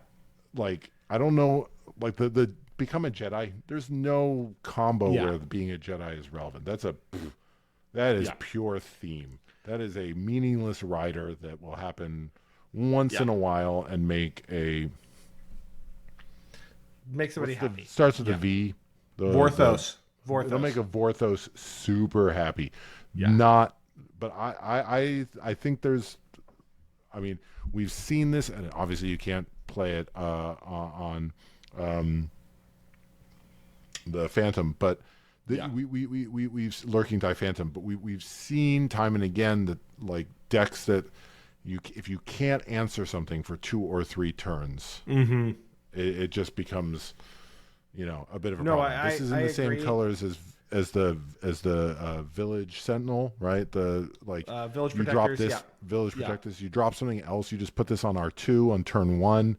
Like I don't know. Like the become a Jedi. There's no combo where being a Jedi is relevant. That is pure theme. That is a meaningless rider that will happen once in a while and make somebody happy. Starts with a V. Vorthos. It'll make a Vorthos super happy. Yeah. Not, but I think there's. I mean, we've seen this, and obviously you can't play it on the Phantom, but. We've Lurking Die Phantom, but we've seen time and again that like decks that if you can't answer something for 2 or 3 turns, it just becomes a bit of a problem. This is in the same colors as the Village Sentinel, right? The Village you Protectors, drop this Village Protectors, you drop something else, you just put this on R2 on turn 1.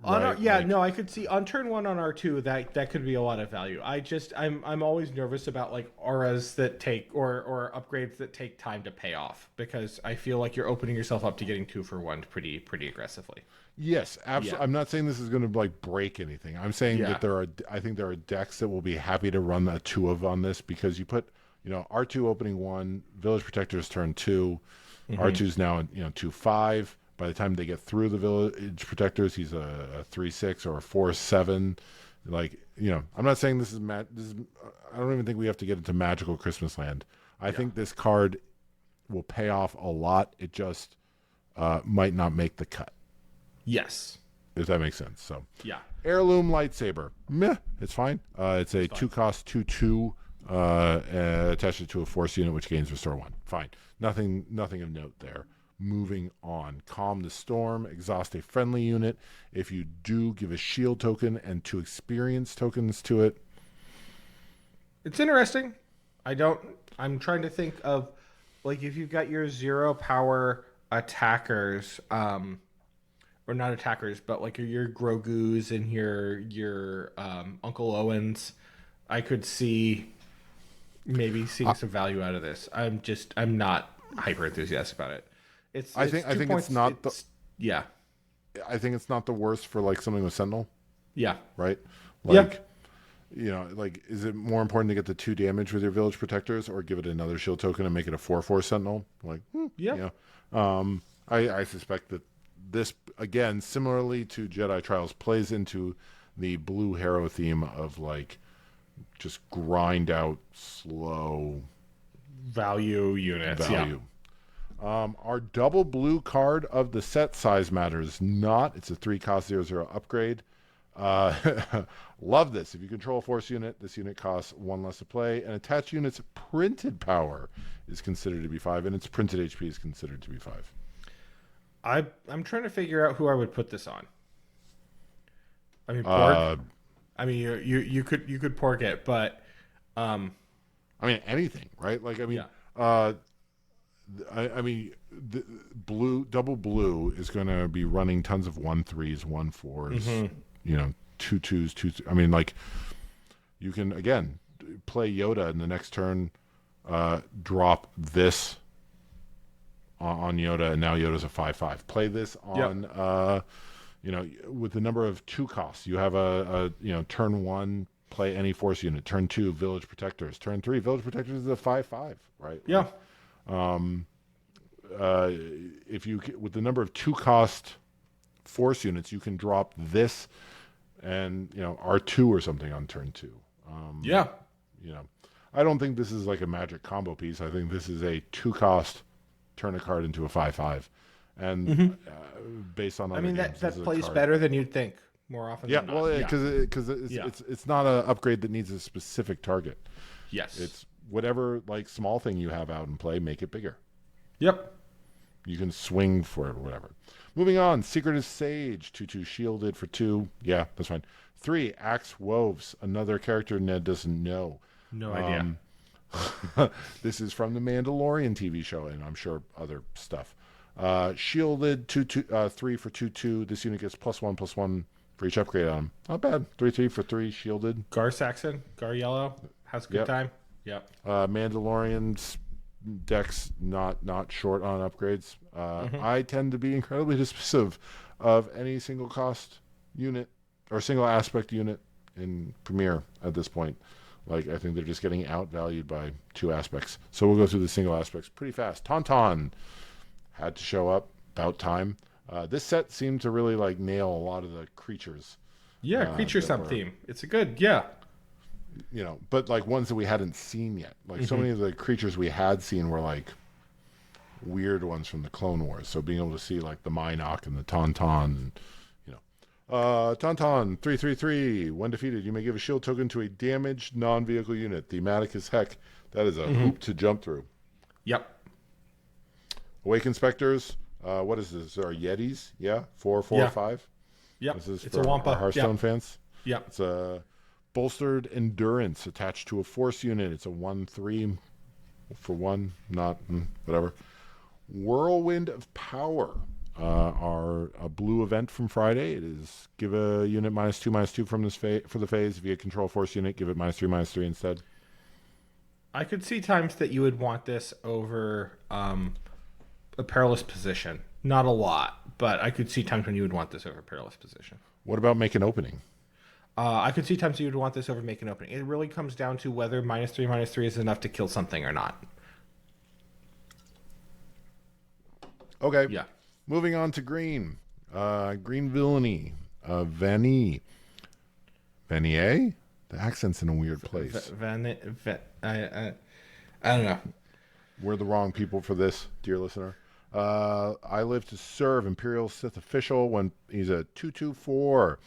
right? No, I could see on turn 1 on R2 that could be a lot of value. I'm always nervous about like auras that take or upgrades that take time to pay off, because I feel like you're opening yourself up to getting 2 for 1 pretty aggressively. Yes, absolutely. Yeah. I'm not saying this is going to like break anything. I'm saying Yeah. that I think there are decks that will be happy to run a 2 of on this, because you put, R2 opening 1, Village Protectors turn 2, R2's now, 2/5. By the time they get through the Village Protectors, he's a 3/6 or a 4/7. Like, I'm not saying this is I don't even think we have to get into Magical Christmas Land. I think this card will pay off a lot. It just might not make the cut. Yes. If that makes sense. So Yeah. Heirloom Lightsaber, meh, it's fine. It's a 2-cost 2/2 attached to a Force unit, which gains Restore 1. Fine. Nothing of note there. Moving on. Calm the Storm. Exhaust a friendly unit. If you do, give a shield token and 2 experience tokens to it. It's interesting. I'm trying to think of, like, if you've got your 0 power attackers, or not attackers, but like your Grogu's and your Uncle Owens, I could see maybe seeing some value out of this. I'm not hyper enthusiastic about it. I think it's not yeah. I think it's not the worst for like something with Sentinel. Yeah. Right? Like, like, is it more important to get the 2 damage with your Village Protectors, or give it another shield token and make it a 4/4 Sentinel? Like, I suspect that this, again, similarly to Jedi Trials, plays into the blue hero theme of like just grind out slow value units. value. Our double blue card of the set size matters not. It's a 3-cost 0/0 upgrade. Love this. If you control a Force unit, this unit costs 1 less to play, and attached unit's printed power is considered to be 5, and its printed HP is considered to be 5. I'm trying to figure out who I would put this on. I mean, pork. I mean, you could pork it, but I mean, anything, right? Like, I mean, I mean, the double blue is going to be running tons of 1/3s, 1/4s, 2/2s, 2. I mean, like, you can again play Yoda in the next turn, drop this on Yoda, and now Yoda's a 5/5. Play this on, with the number of 2 costs. You have a turn 1, play any Force unit. Turn 2, Village Protectors. Turn 3, Village Protectors is a 5/5, right? Yeah. If you, with the number of 2-cost Force units, you can drop this and R2 or something on turn 2. I don't think this is like a magic combo piece. I think this is a 2-cost turn a card into a 5/5, and based on other games, that plays better than you'd think more often. Yeah, than well, not. because it's not an upgrade that needs a specific target. Yes, it's whatever like small thing you have out in play, make it bigger. Yep. You can swing for it or whatever. Moving on, Secretive Sage, 2/2 shielded for 2. Yeah, that's fine. 3, Axe Woves, another character Ned doesn't know. No idea. This is from the Mandalorian TV show, and I'm sure other stuff. Shielded, 3 for 2/2. This unit gets +1/+1 for each upgrade on him. Not bad. 3/3 for 3, shielded. Gar Saxon, Gar Yellow, has a good time. Yep. Mandalorian's decks not short on upgrades. I tend to be incredibly dismissive of any single cost unit or single aspect unit in Premiere at this point. Like, I think they're just getting outvalued by 2 aspects. So we'll go through the single aspects pretty fast. Tauntaun had to show up, about time. This set seemed to really like nail a lot of the creatures. Yeah, creature sub theme. It's a good, but like ones that we hadn't seen yet. Like so many of the creatures we had seen were like weird ones from the Clone Wars. So being able to see like the Mynock and the Tauntaun, Tauntaun 3/3/3. When defeated, you may give a shield token to a damaged non-vehicle unit. Thematic as heck. That is a hoop to jump through. Yep. Awakened Specters. What is this? Are Yetis? Yeah, 4/4/5. Yep. This is It's a for Wampa. our Hearthstone fans. Yep. It's a bolstered endurance attached to a Force unit. It's a 1/3 for 1. Not whatever. Whirlwind of Power. are a blue event from Friday. It is give a unit -2/-2 from this for the phase. If you control force unit, give it -3/-3 instead. I could see times that you would want this over a perilous position. Not a lot, but I could see times when you would want this over perilous position. What about make an opening? I could see times you would want this over make an opening. It really comes down to whether -3/-3 is enough to kill something or not. Okay. Yeah. Moving on to green. Green villainy. Vanier? The accent's in a weird place. I don't know. We're the wrong people for this, dear listener. I live to serve Imperial Sith official when he's a 2/2/4.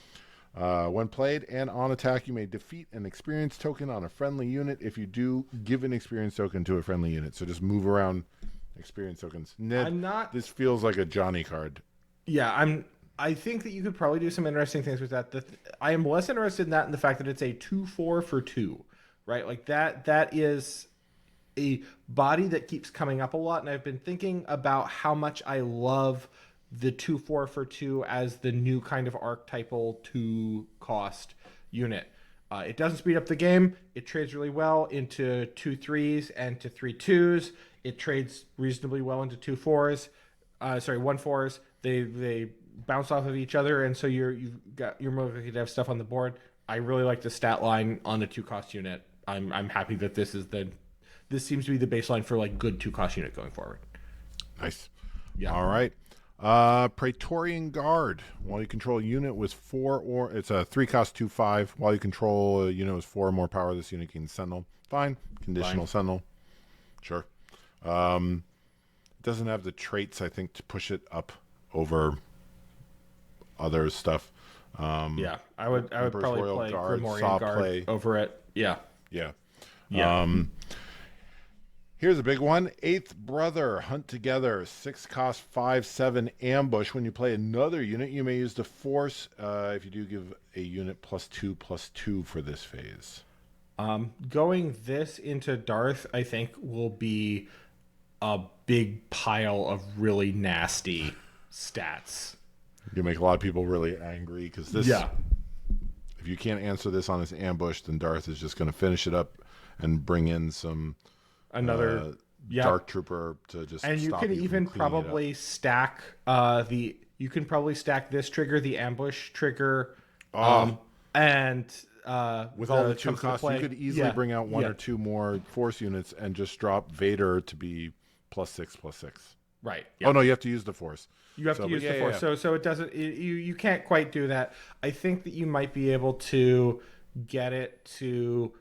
When played and on attack, you may defeat an experience token on a friendly unit. If you do, give an experience token to a friendly unit. So just move around experience tokens. Ned, this feels like a Johnny card. Yeah, I think that you could probably do some interesting things with that. I am less interested in that in the fact that it's a 2/4 for 2, right? Like that is a body that keeps coming up a lot, and I've been thinking about how much I love the 2/4 for 2 as the new kind of archetypal 2-cost unit. It doesn't speed up the game. It trades really well into 2/3s and to 3/2s. It trades reasonably well into 2/4s. 1/4s. They bounce off of each other, and so you've got your motivated to have stuff on the board. I really like the stat line on the 2-cost unit. I'm happy that this seems to be the baseline for like good 2-cost unit going forward. Nice. Yeah. All right. Praetorian Guard. While you control a unit with 4 or it's a 3-cost 2/5. While you control a unit with 4 or more power, this unit can Sentinel. Fine. Conditional Sentinel. Sure. It doesn't have the traits, I think, to push it up over other stuff. Yeah, I would probably Royal play Guard, Grimoire Guard play over it. Yeah. Yeah. Yeah. Here's a big one. Eighth Brother. Hunt together. 6-cost 5/7 ambush. When you play another unit, you may use the force. If you do, give a unit +2/+2 for this phase. Going this into Darth, I think, will be a big pile of really nasty stats. You make a lot of people really angry because this. Yeah. If you can't answer this on his ambush, then Darth is just going to finish it up and bring in some Dark Trooper to just. And you stop can even from cleaning it up. probably stack You can probably stack this trigger, the ambush trigger, and with all the 2 costs, you could easily bring out 1 or 2 more force units and just drop Vader to be +6/+6. Right. Yeah. Oh no, you have to use the force. You have to use the force. Yeah. So it doesn't. You can't quite do that. I think that you might be able to get it to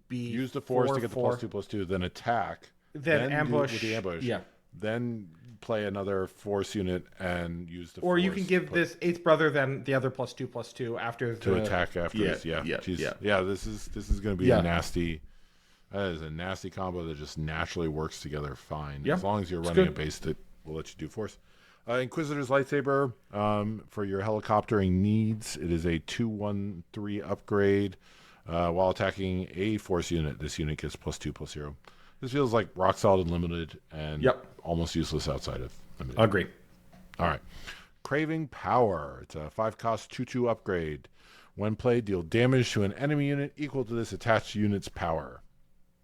be use the force to get the +2/+2, then attack, then ambush with the ambush. Yeah. Then play another force unit and use the. Or force you can give this 8th Brother then the other +2/+2 after to attack after this. Yeah. This is going to be a nasty. That is a nasty combo that just naturally works together fine. Yeah. As long as you're running a base that will let you do force. Inquisitor's Lightsaber for your helicoptering needs. It is a 2/1/3 upgrade. While attacking a force unit, this unit gets +2/+0. This feels like rock solid and limited and almost useless outside of limited. Agree. All right. Craving Power. It's a 5-cost 2/2 upgrade. When played, deal damage to an enemy unit equal to this attached unit's power.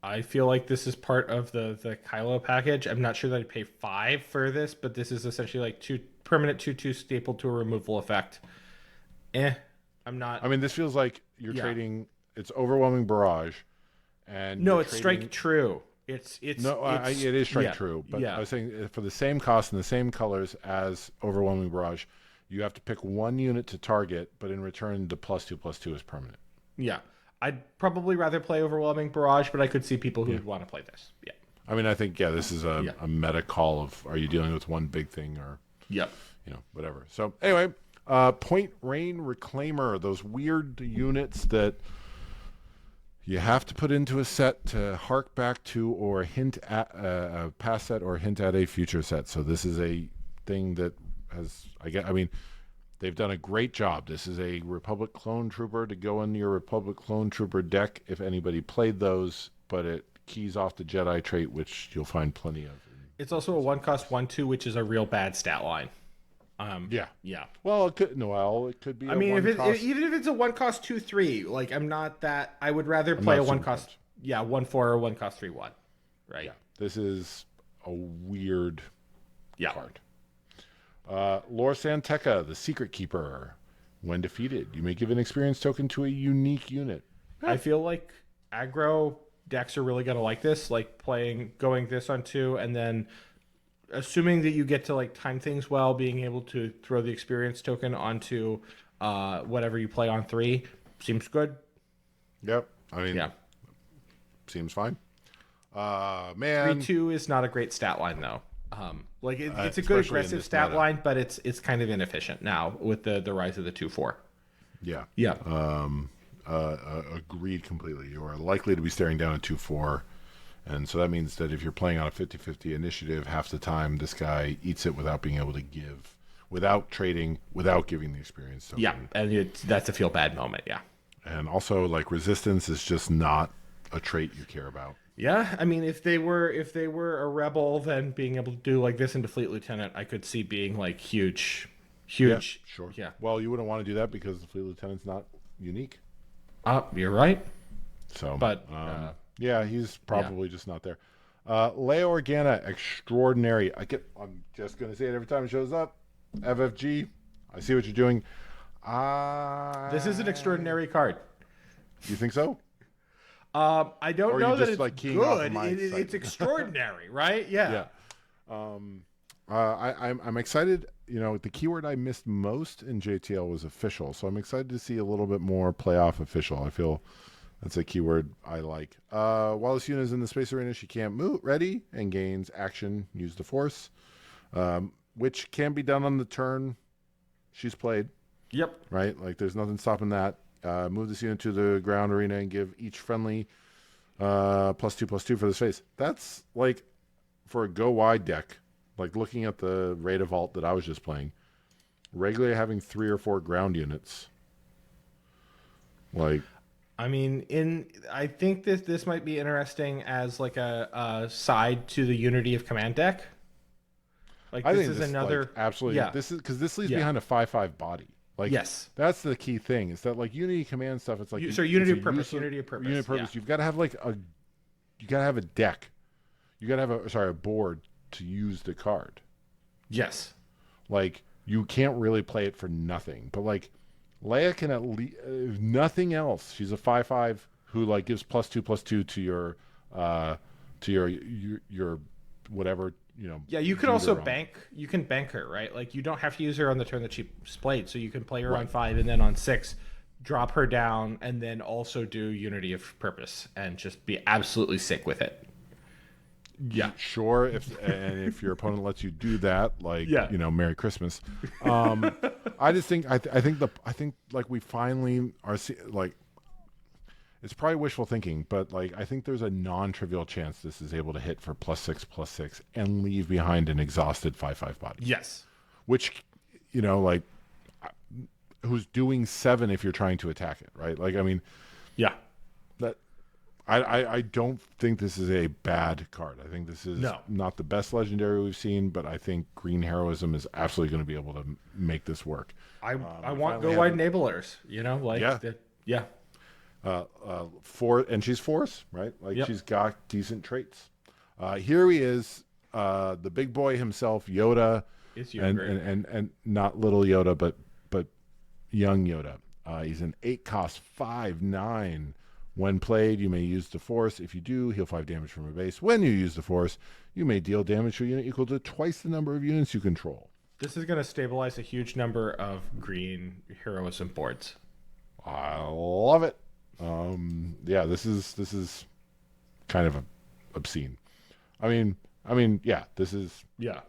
I feel like this is part of the Kylo package. I'm not sure that I'd pay 5 for this, but this is essentially like 2 permanent 2/2 stapled to a removal effect. I'm not. I mean, this feels like you're trading. It's Overwhelming Barrage, and no, it's Strike True. It is Strike True. But I was saying for the same cost and the same colors as Overwhelming Barrage, you have to pick one unit to target, but in return, the +2/+2 is permanent. Yeah. I'd probably rather play Overwhelming Barrage, but I could see people who would want to play this. Yeah. I mean, I think, this is a meta call of, are you dealing with one big thing or, whatever. So anyway, Point Rain Reclaimer, those weird units that you have to put into a set to hark back to or hint at a past set or hint at a future set. So this is a thing that has, they've done a great job. This is a Republic Clone Trooper to go in your Republic Clone Trooper deck if anybody played those, but it keys off the Jedi trait, which you'll find plenty of. It's also a 1-cost 1/2, which is a real bad stat line. Yeah. Yeah. Well, it could. No, well, it could be. I a mean, one cost. even if it's a 1 cost 2/3, like I'm not that. I would rather I'm play not a 1 super cost, pumped. 1/4 or 1 cost 3/1. Right. Yeah, this is a weird Yeah. card. Lor Santeca, the Secret Keeper. When defeated, you may give an experience token to a unique unit. I feel like aggro decks are really gonna like this, like going this on 2, and then assuming that you get to like time things well, being able to throw the experience token onto whatever you play on 3 seems good. Yep. I mean, Yeah. seems fine. 3 2 is not a great stat line though. It's a good especially in aggressive this stat meta. line, but it's kind of inefficient now with the rise of the 2/4. Yeah. Yeah. Agreed completely. You are likely to be staring down a 2/4. And so that means that if you're playing on a 50-50 initiative, half the time this guy eats it without being able to give, without trading, without giving the experience token. Yeah, and that's a feel bad moment. Yeah. And also, like, resistance is just not a trait you care about. Yeah, I mean, if they were a rebel, then being able to do like this into Fleet Lieutenant, I could see being like huge. Yeah, sure. Yeah. Well, you wouldn't want to do that because the Fleet Lieutenant's not unique. You're right. So, But yeah, he's probably just not there. Lea Organa, Extraordinary. I'm just going to say it every time it shows up. FFG, I see what you're doing. this is an extraordinary card. You think so? I don't Or know you that just, it's like, keying off of good. my It's excitement? extraordinary, right? Yeah. I'm excited. You know, the keyword I missed most in JTL was official, so I'm excited to see a little bit more playoff official. I feel that's a keyword I like. While this unit is in the space arena, she can't move, ready, and gains action, use the force, which can be done on the turn she's played, Yep. right? Like, there's nothing stopping that. Move this unit to the ground arena and give each friendly +2/+2 for this phase. That's like for a go wide deck. Like looking at the Rada Vault that I was just playing, regularly having 3 or 4 ground units. Like, I mean, I think this might be interesting as like a side to the Unity of Command deck. Like I this think is another like, absolutely. Yeah. This is because this leaves Yeah. behind a 5/5 body. Like, Yes. that's the key thing. Is that like Unity Command stuff? It's like So Unity it's of a Purpose. Unity of Purpose. Unity of Purpose. Yeah. You've got to have you got to have a deck. You got to have a board to use the card. Yes. Like, you can't really play it for nothing. But like, Leia can at least, if nothing else, she's a 5/5 who like gives +2/+2 to your whatever, you know. Yeah, you could unit also on. bank. You can bank her, right? Like you don't have to use her on the turn that she's played, so you can play her on Right. 5 and then on 6, drop her down, and then also do Unity of Purpose and just be absolutely sick with it. Yeah. Sure, if your opponent lets you do that, like, Yeah. you know, Merry Christmas. I just think I think like we finally are like, it's probably wishful thinking, but like I think there's a non-trivial chance this is able to hit for +6/+6 and leave behind an exhausted 5/5 body, Yes. which, you know, like, who's doing 7 if you're trying to attack it, right? Like, I mean, Yeah. that I don't think this is a bad card. I think this is not the best legendary we've seen, but I think Green Heroism is absolutely going to be able to make this work. I want finally go wide enablers, you know, like Yeah. And she's force, right? Like, Yep. she's got decent traits. Here he is, the big boy himself, Yoda, It's and, younger. and not little Yoda, but young Yoda. He's an 8-cost 5/9. When played, you may use the force. If you do, heal 5 damage from a base. When you use the force, you may deal damage to a unit equal to twice the number of units you control. This is going to stabilize a huge number of green heroism boards. I love it. Yeah, this is kind of obscene. I mean, yeah, this is Yeah.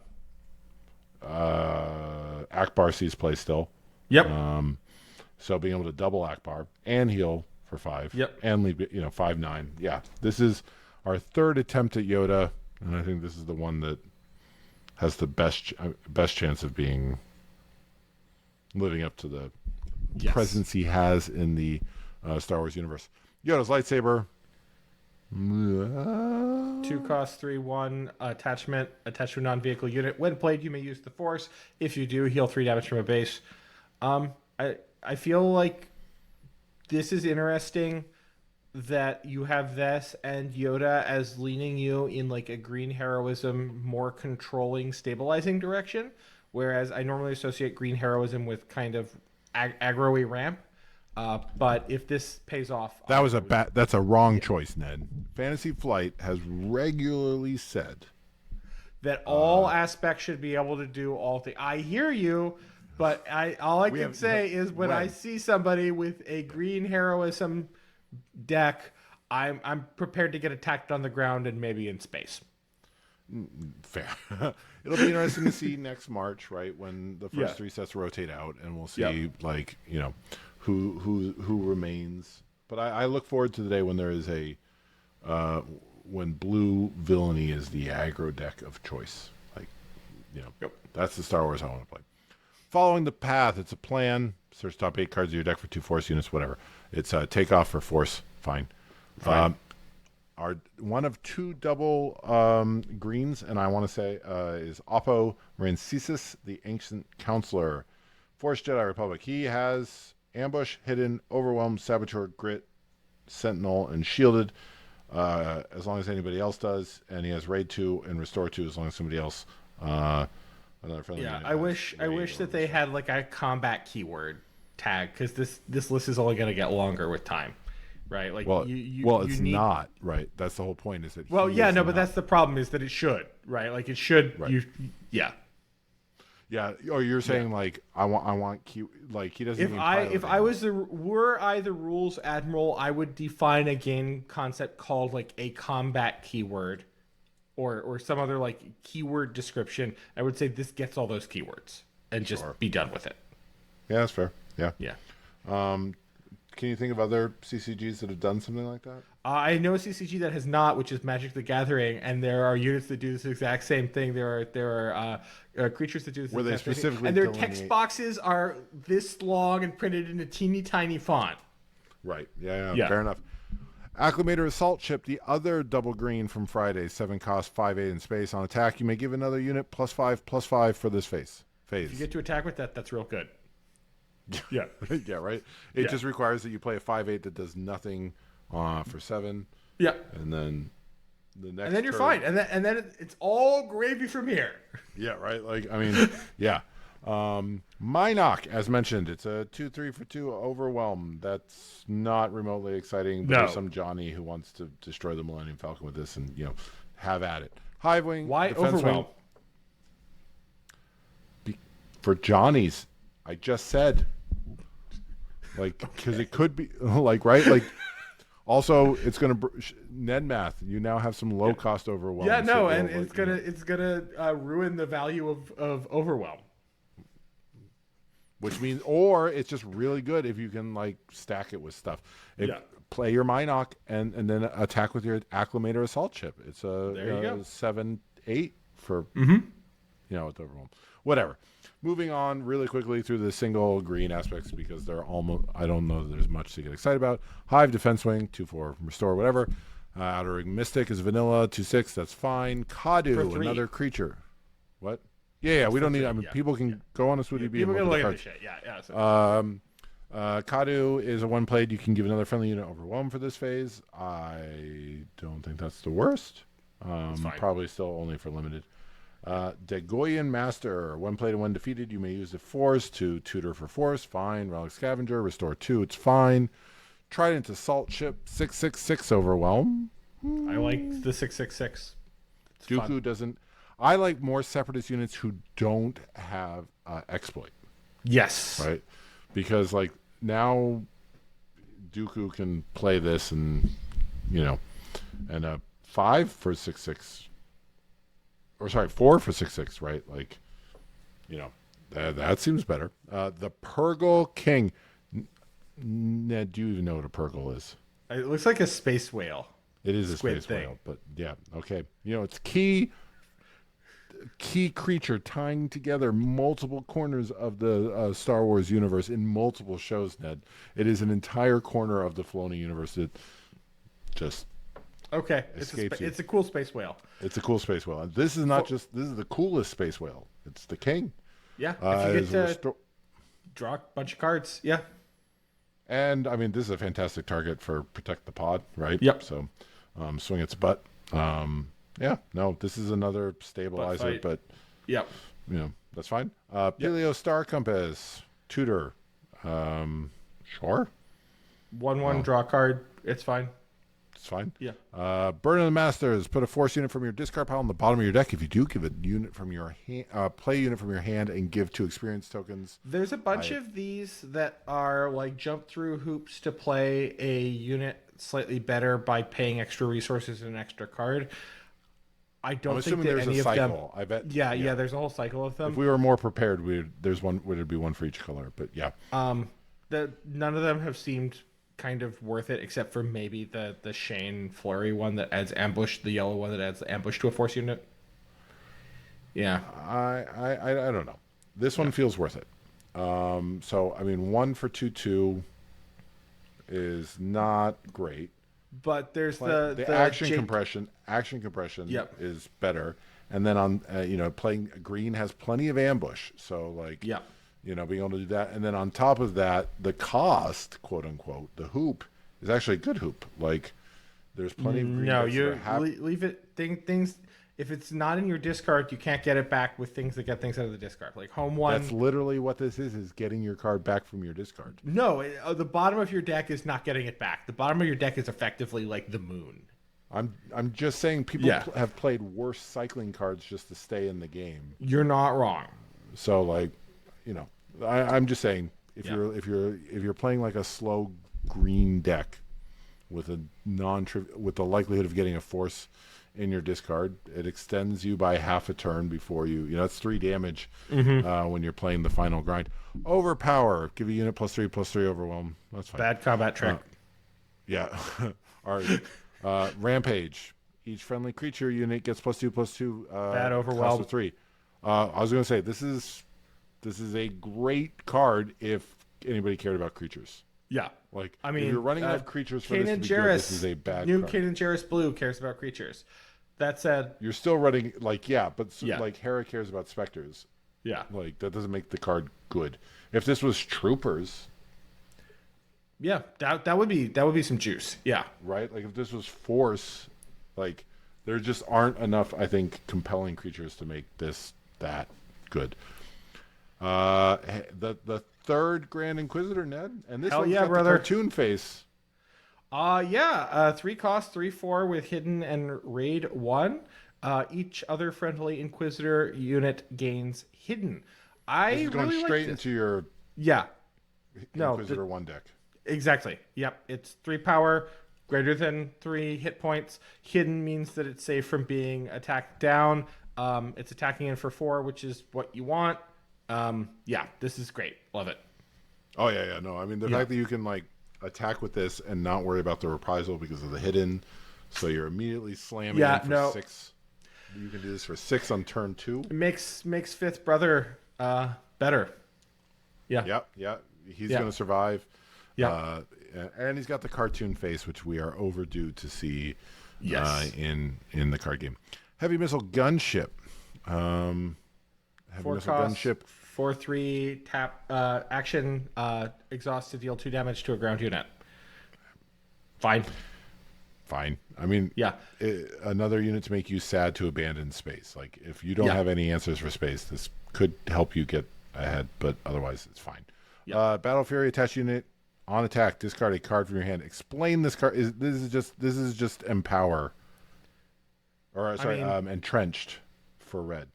Akbar sees play still. Yep. So being able to double Akbar and heal for 5, Yep. and leave, 5/9. Yeah, this is our third attempt at Yoda, and I think this is the one that has the best chance of living up to the presence he has in the Star Wars universe. Yoda's lightsaber, 2 cost, 3/1 attachment. Attached to a non-vehicle unit. When played, you may use the force. If you do, heal 3 damage from a base. I feel like this is interesting that you have this and Yoda as leaning you in like a green heroism, more controlling, stabilizing direction, whereas I normally associate green heroism with kind of aggro-y ramp. But if this pays off, that's a wrong choice, Ned. Fantasy Flight has regularly said that all aspects should be able to do all things. I hear you, but all I can say is when I see somebody with a green heroism deck, I'm prepared to get attacked on the ground and maybe in space. Fair. It'll be interesting to see next March, right, when the first 3 sets rotate out, and we'll see who remains. But I look forward to the day when there is when blue villainy is the aggro deck of choice. That's the Star Wars I want to play. Following the path, it's a plan. Search top 8 cards of your deck for 2 force units, whatever. It's takeoff for force, fine. Our one of 2 double greens, and I want to say is Oppo Rancisis, the Ancient Counselor. Force Jedi Republic. He has Ambush, Hidden, Overwhelm, Saboteur, Grit, Sentinel, and Shielded, as long as anybody else does. And he has Raid 2 and Restore 2 as long as somebody else. Another friendly unit I wish that they had like a combat keyword tag, because this list is only going to get longer with time, right? Like, it's not right. That's the whole point. Is that but that's the problem, is that it should, right? Like it should. Right. Yeah. Or you're saying like I want like he doesn't. If I were I the rules admiral, I would define a game concept called like a combat keyword, or some other like keyword description. I would say this gets all those keywords and just be done with it. Yeah, that's fair. Yeah. Yeah. Can you think of other CCGs that have done something like that? I know a CCG that has not, which is Magic the Gathering, and there are units that do this exact same thing. There are creatures that do this exact same thing. And their text boxes are this long and printed in a teeny tiny font. Right. Yeah. Fair enough. Acclimator Assault Ship, the other double green from Friday, 7 cost, 5/8 in space. On attack, you may give another unit +5/+5 for this phase. If you get to attack with that, that's real good. Yeah. Yeah, right? It just requires that you play a 5/8 that does nothing for 7. Yeah. And then the next And then you're fine. And then it's all gravy from here. Yeah, right? Like, I mean, yeah. Minok, as mentioned, it's a 2/3 for 2 Overwhelm. That's not remotely exciting, but there's some Johnny who wants to destroy the Millennium Falcon with this and, have at it. Hivewing. Why Overwhelm? For Johnny's. I just said, like, because it could be, like, right? Like, also, it's going to, Ned math, you now have some low cost Overwhelm. Yeah, no, and it's gonna ruin the value of Overwhelm. Which means, or it's just really good if you can, like, stack it with stuff. Play your Minok and then attack with your Acclimator Assault Ship. It's a 7/8 for, with Overwhelm. Whatever. Moving on really quickly through the single green aspects, because they're almost, I don't know that there's much to get excited about. Hive, Defense Wing, 2/4, Restore, whatever. Outer Ring Mystic is vanilla, 2/6, that's fine. Kadu, another creature. What? Yeah, we don't need, people can go on a Sweetie Bee. People can look at this shit, Kadu is a 1 played. You can give another friendly unit Overwhelm for this phase. I don't think that's the worst. Probably still only for limited. Dagoyan Master, 1 played and 1 defeated. You may use the Force to tutor for Force. Fine. Relic Scavenger, Restore 2. It's fine. Trident Assault Ship, 6/6 Overwhelm. I like the 6/6. Dooku doesn't. I like more Separatist units who don't have exploit. Yes. Right? Because, like, now Dooku can play this and, and a 5 for 6/6. Or sorry, 4 for 6/6, right? Like, that seems better. The Purgle King. Ned, do you even know what a Purgle is? It looks like a space whale. It is a space whale, but yeah, okay. It's key creature tying together multiple corners of the Star Wars universe in multiple shows, Ned. It is an entire corner of the Filoni universe that just Okay, escapes you. it's a cool space whale. It's a cool space whale. And this is not just, this is the coolest space whale. It's the king. Yeah, if you Is get to draw a bunch of cards, yeah. And I mean, this is a fantastic target for protect the pod, right? Yep. So, swing its butt. Yeah, no, this is another stabilizer, but Yep. you know, that's fine. Paleo Star Compass, tutor. Sure. 1/1 draw card. It's fine. It's fine. Yeah. Burn of the Masters. Put a force unit from your discard pile on the bottom of your deck. If you do, give a unit from your hand, play a unit from your hand, and give 2 experience tokens. There's a bunch of these that are like jump through hoops to play a unit slightly better by paying extra resources and an extra card. I don't think that there's any a of cycle. them. I bet. Yeah, there's a whole cycle of them. If we were more prepared, would be one for each color. But yeah. None of them have seemed kind of worth it, except for maybe the Shane Flurry one that adds ambush, the yellow one that adds ambush to a force unit. Yeah, I don't know. This one feels worth it. So I mean, 1 for 2/2 is not great. but there's The action compression. Action compression Yep. is better. And then on playing green has plenty of ambush. So like Yeah. being able to do that. And then on top of that, the cost, quote unquote, the hoop is actually a good hoop. Like there's plenty of green. No, decks you that are leave it. Things. If it's not in your discard, you can't get it back with things that get things out of the discard, like home one. That's literally what this is getting your card back from your discard. No, the bottom of your deck is not getting it back. The bottom of your deck is effectively like the moon. I'm just saying people Yeah. have played worse cycling cards just to stay in the game. You're not wrong. So like, I'm just saying if Yeah. you're playing like a slow green deck with a with the likelihood of getting a force in your discard, it extends you by half a turn before it's 3 damage when you're playing the final grind. Overpower, give a unit +3/+3 overwhelm. That's fine. Bad combat trick. Yeah. All right. Rampage. Each friendly creature unit gets +2/+2. Bad overwhelm. Cost of 3. I was going to say this is a great card if anybody cared about creatures. Yeah. Like, I mean, if you're running out of creatures for this to Kanan be good, Jarrus, this is a bad new card. Kanan Jarrus Blue cares about creatures. That said, You're still running like Yeah. like Hera cares about specters. yeah, Like that doesn't make the card good. If this was troopers, yeah, that would be some juice. Yeah, right? Like if this was force, like there just aren't enough, I think, compelling creatures to make this that good. The third Grand Inquisitor, Ned, and this Hell one's yeah, got brother. the cartoon face. 3 cost, 3/4 with hidden and raid 1. Each other friendly Inquisitor unit gains hidden. This is going really straight like this. into your Yeah, no, Inquisitor 1 deck. exactly. Yep, it's 3 power, greater than 3 hit points. Hidden means that it's safe from being attacked down. It's attacking in for 4, which is what you want. Yeah, this is great. Love it. Oh yeah. No, I mean the fact that you can like attack with this and not worry about the reprisal because of the hidden, so you're immediately slamming in for 6. You can do this for 6 on turn 2. It makes fifth brother better. Yeah. Yeah. He's going to survive. Yeah. And he's got the cartoon face, which we are overdue to see. Yes. In the card game. Heavy missile gunship. Heavy 4 missile cost, gunship. 4/3 tap action exhaust to deal 2 damage to a ground unit. Fine. I mean, Yeah. Another unit to make you sad to abandon space. Like if you don't Yeah. have any answers for space, this could help you get ahead, but otherwise it's fine. Yeah. Battle Fury attached unit on attack, discard a card from your hand. Explain this card. This is just empower. Or sorry, entrenched for red.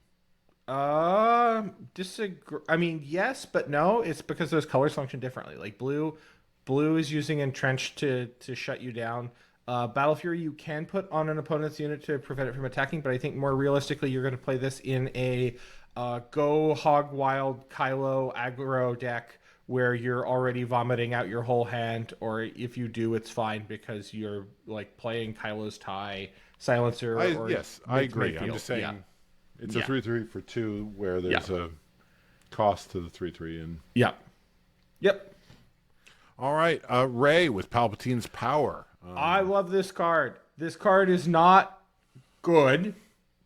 Disagree. I mean, yes, but no. It's because those colors function differently. Like blue is using entrenched to shut you down. Battle Fury you can put on an opponent's unit to prevent it from attacking, but I think more realistically you're going to play this in a go hog wild Kylo aggro deck where you're already vomiting out your whole hand, or if you do, it's fine because you're like playing Kylo's tie silencer. I agree. I'm Mayfield. just saying Yeah. it's a 3/3 for 2 where there's a cost to the 3/3 and Yep. all right, Rey with Palpatine's power. I love this card. This card is not good,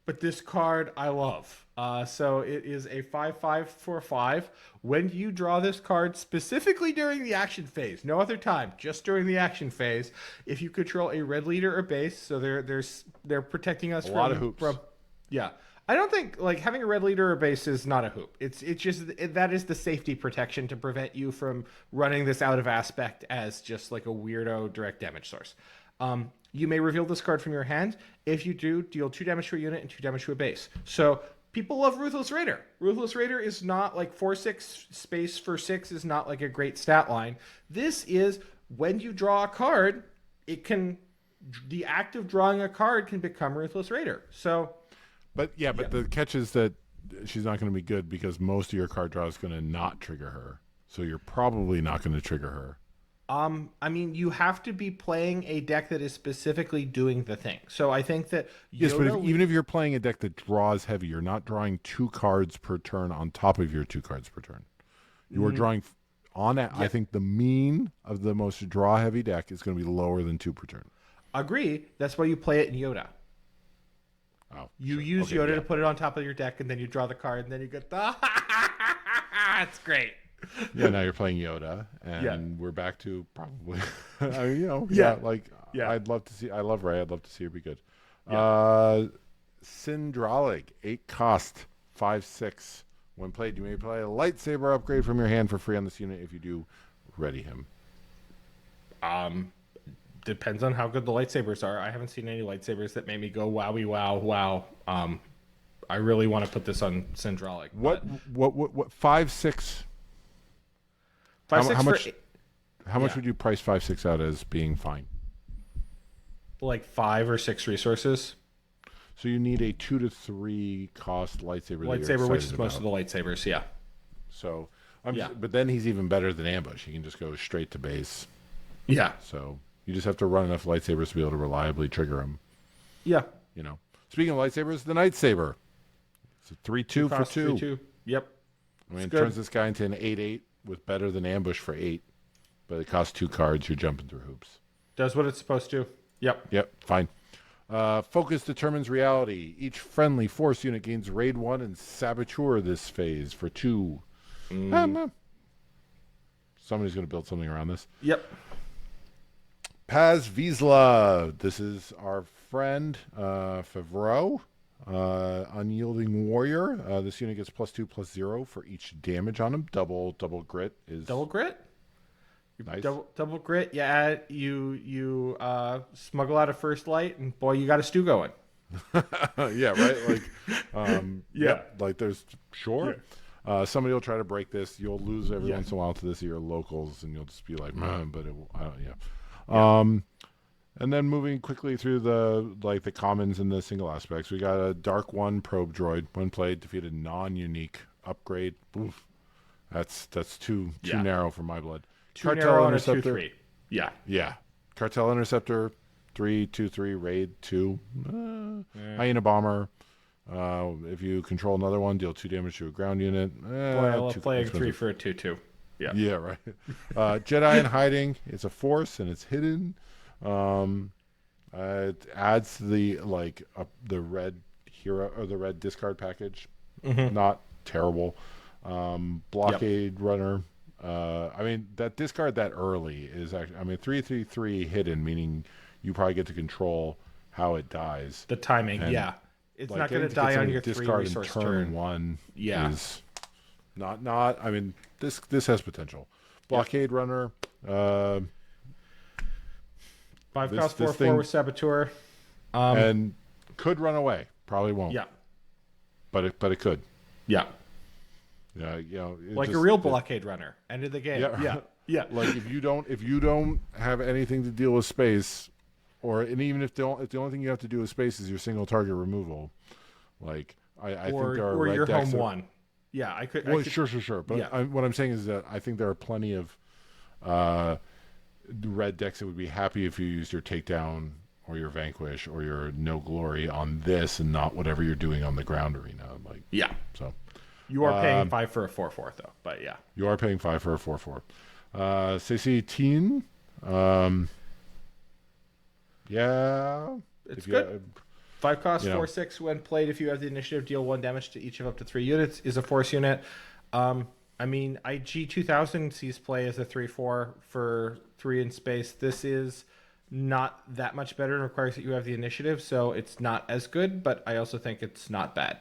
but this card I love. So it is a 5/5 for 5. When you draw this card, specifically during the action phase, no other time, just during the action phase, if you control a red leader or base, so they're protecting us A lot of hoops. Yeah. I don't think like having a red leader or base is not a hoop. It's just that is the safety protection to prevent you from running this out of aspect as just like a weirdo direct damage source. You may reveal this card from your hand. If you do, deal 2 damage to a unit and 2 damage to a base. So people love Ruthless Raider. Ruthless Raider is not like 4/6 space for 6 is not like a great stat line. This is when you draw a card, the act of drawing a card can become Ruthless Raider. So But the catch is that she's not going to be good because most of your card draw is going to not trigger her. So you're probably not going to trigger her. I mean, you have to be playing a deck that is specifically doing the thing. So I think that Yes, but even if you're playing a deck that draws heavy, you're not drawing 2 cards per turn on top of your 2 cards per turn. You are drawing I think the mean of the most draw heavy deck is going to be lower than 2 per turn. Agree. That's why you play it in Yoda. Oh, you use Yoda to put it on top of your deck, and then you draw the card, and then you get it's great. Yeah, now you're playing Yoda, and we're back to probably, I mean, I'd love to see, I love Ray, I'd love to see her be good. Yeah. Syndralig, 8 cost, 5/6. When played, you may play a lightsaber upgrade from your hand for free on this unit. If you do, ready him. Depends on how good the lightsabers are. I haven't seen any lightsabers that made me go wowie wow. I really want to put this on Syndralig. What 5/6? How much would you price 5/6 out as being fine? Like 5 or 6 resources. So you need a 2 to 3 cost lightsaber. Which is most of the lightsabers, yeah. So, but then he's even better than ambush. He can just go straight to base. Yeah. So you just have to run enough lightsabers to be able to reliably trigger him. Yeah. Speaking of lightsabers, the Nightsaber. It's a 3/2 for 2. 3/2. Yep. I mean, it turns this guy into an 8/8 with better than ambush for 8, but it costs 2 cards. You're jumping through hoops. Does what it's supposed to. Yep. Fine. Focus determines reality. Each friendly force unit gains raid 1 and saboteur this phase for 2. Somebody's going to build something around this. Yep. Paz Vizsla. This is our friend Favreau. Unyielding warrior. This unit gets +2/+0 for each damage on him. Double grit is double grit. Nice. Double grit. Yeah, you smuggle out a first light, and boy, you got a stew going. Yeah, right. Like, like there's somebody will try to break this. You'll lose every once in a while to this of your locals, and you'll just be like, but it. And then moving quickly through the commons and the single aspects, we got a Dark 1 probe droid. When played, defeated non-unique upgrade. Oof. That's too narrow for my blood. Cartel Interceptor. 2/3. Yeah. Cartel Interceptor, 3/2/3 raid 2. Hyena Bomber. If you control another one, deal 2 damage to a ground unit. Boy, I love playing 3 for a 2/2. Yeah. Yeah, right. Jedi in hiding. It's a force and it's hidden. It adds to the red hero or the red discard package. Not terrible. Blockade runner. I mean, that discard that early is actually, 3/3/3 hidden, meaning you probably get to control how it dies. The timing, and it's not going to die on your 3 discard resource in turn 1. Is not. I mean, this has potential. Blockade runner. 5 cost 4/4 with Saboteur. And could run away. Probably won't. Yeah. But it could. Yeah. Yeah, like a real blockade runner. End of the game. Yeah. Like if you don't have anything to deal with space, and even if the only thing you have to do with space is your single target removal, like I think there are red your decks home one. Yeah, I could. Sure. But what I'm saying is that I think there are plenty of red decks that would be happy if you used your takedown or your vanquish or your no glory on this and not whatever you're doing on the ground arena. So. You are paying 5 for a 4/4 though, but yeah. You are paying 5 for a 4/4. CC Teen. Yeah. It's If good. 5 cost, you know, 4/6 when played. If you have the initiative, deal 1 damage to each of up to 3 units. Is a force unit. I mean, IG 2000 sees play as a 3/4 for 3 in space. This is not that much better and requires that you have the initiative, so it's not as good. But I also think it's not bad.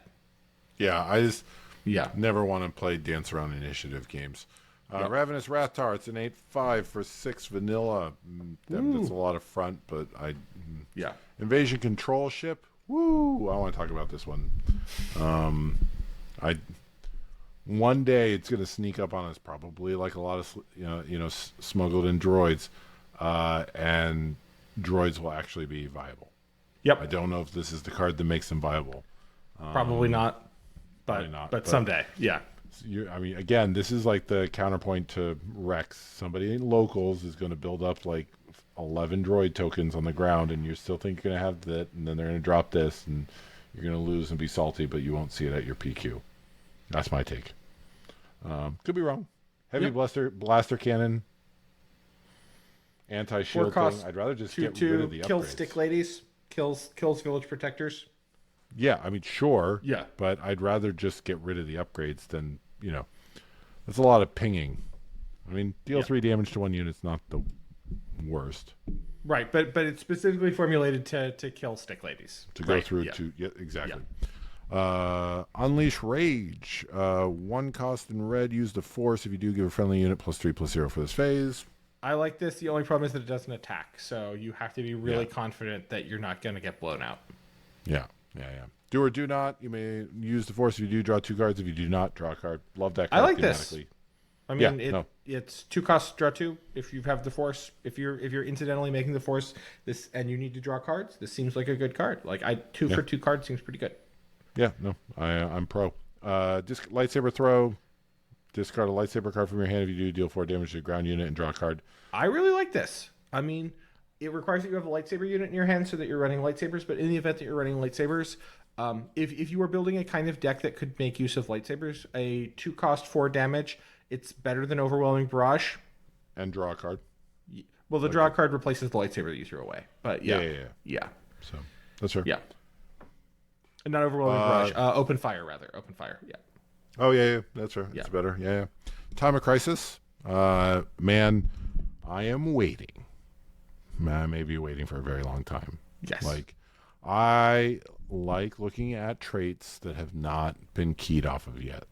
yeah, I just Yeah. never want to play dance around initiative games. Yep. Ravenous Rathtar, it's an 8/5 for 6 vanilla. That's a lot of front, but Yeah. Invasion Control Ship. Woo! I want to talk about this one. I One day it's going to sneak up on us, probably like a lot of smuggled in droids, and droids will actually be viable. Yep. I don't know if this is the card that makes them viable. Probably not. Probably not, But someday. Yeah. I mean, again, this is like the counterpoint to Rex. Somebody in locals is going to build up like 11 droid tokens on the ground, and you still think you're going to have that, and then they're going to drop this, and you're going to lose and be salty, but you won't see it at your PQ. That's my take. Could be wrong. Heavy blaster cannon, anti-shield thing. I'd rather just get rid of the kill upgrades. stick ladies, kills village protectors. Yeah, I mean, sure. Yeah. But I'd rather just get rid of the upgrades than, that's a lot of pinging. I mean, deal 3 damage to 1 unit's not the worst. Right, but it's specifically formulated to kill stick ladies. To go through to, exactly. Unleash Rage. 1 cost in red, use the force. If you do, give a friendly unit +3/+0 for this phase. I like this. The only problem is that it doesn't attack, so you have to be really confident that you're not going to get blown out. Yeah. Do or do not. You may use the force. If you do, draw 2 cards. If you do not, draw a card. Love that card. I like this. I mean, it's 2 costs, draw 2. If you have the force, if you're incidentally making the force this, and you need to draw cards, this seems like a good card. Like 2 for 2 cards seems pretty good. Yeah, no, I'm pro. Lightsaber throw. Discard a lightsaber card from your hand. If you do, deal 4 damage to a ground unit and draw a card. I really like this. I mean, it requires that you have a lightsaber unit in your hand so that you're running lightsabers. But in the event that you're running lightsabers, if you are building a kind of deck that could make use of lightsabers, a 2 cost 4 damage, it's better than Overwhelming Barrage. And draw a card. Well, the draw card replaces the lightsaber that you threw away. But yeah. So that's fair. Yeah. And not Overwhelming Barrage. Open Fire, rather. Open Fire. Yeah. Oh yeah. That's right. It's better. Yeah. Time of Crisis. Man, I am waiting. I may be waiting for a very long time. Yes. Like, I like looking at traits that have not been keyed off of yet.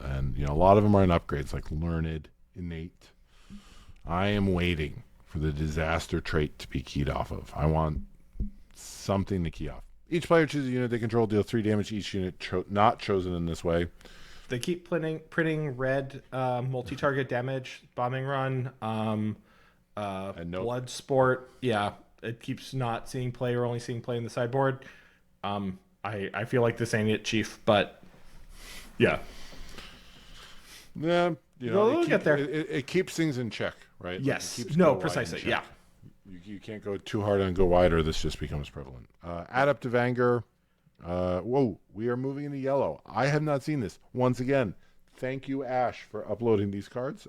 And, a lot of them are in upgrades, like Learned, Innate. I am waiting for the disaster trait to be keyed off of. I want something to key off. Each player chooses a unit they control, deal 3 damage to each unit not chosen in this way. They keep printing red multi-target damage, bombing run, blood sport. Yeah, it keeps not seeing play or only seeing play in the sideboard. I feel like this ain't it, Chief, but yeah. Yeah, we'll get there. It keeps things in check, right? Yes. Like No, precisely. Yeah. You can't go too hard and go wide, or this just becomes prevalent. Adaptive Anger. Whoa, we are moving into yellow. I have not seen this. Once again, thank you, Ash, for uploading these cards.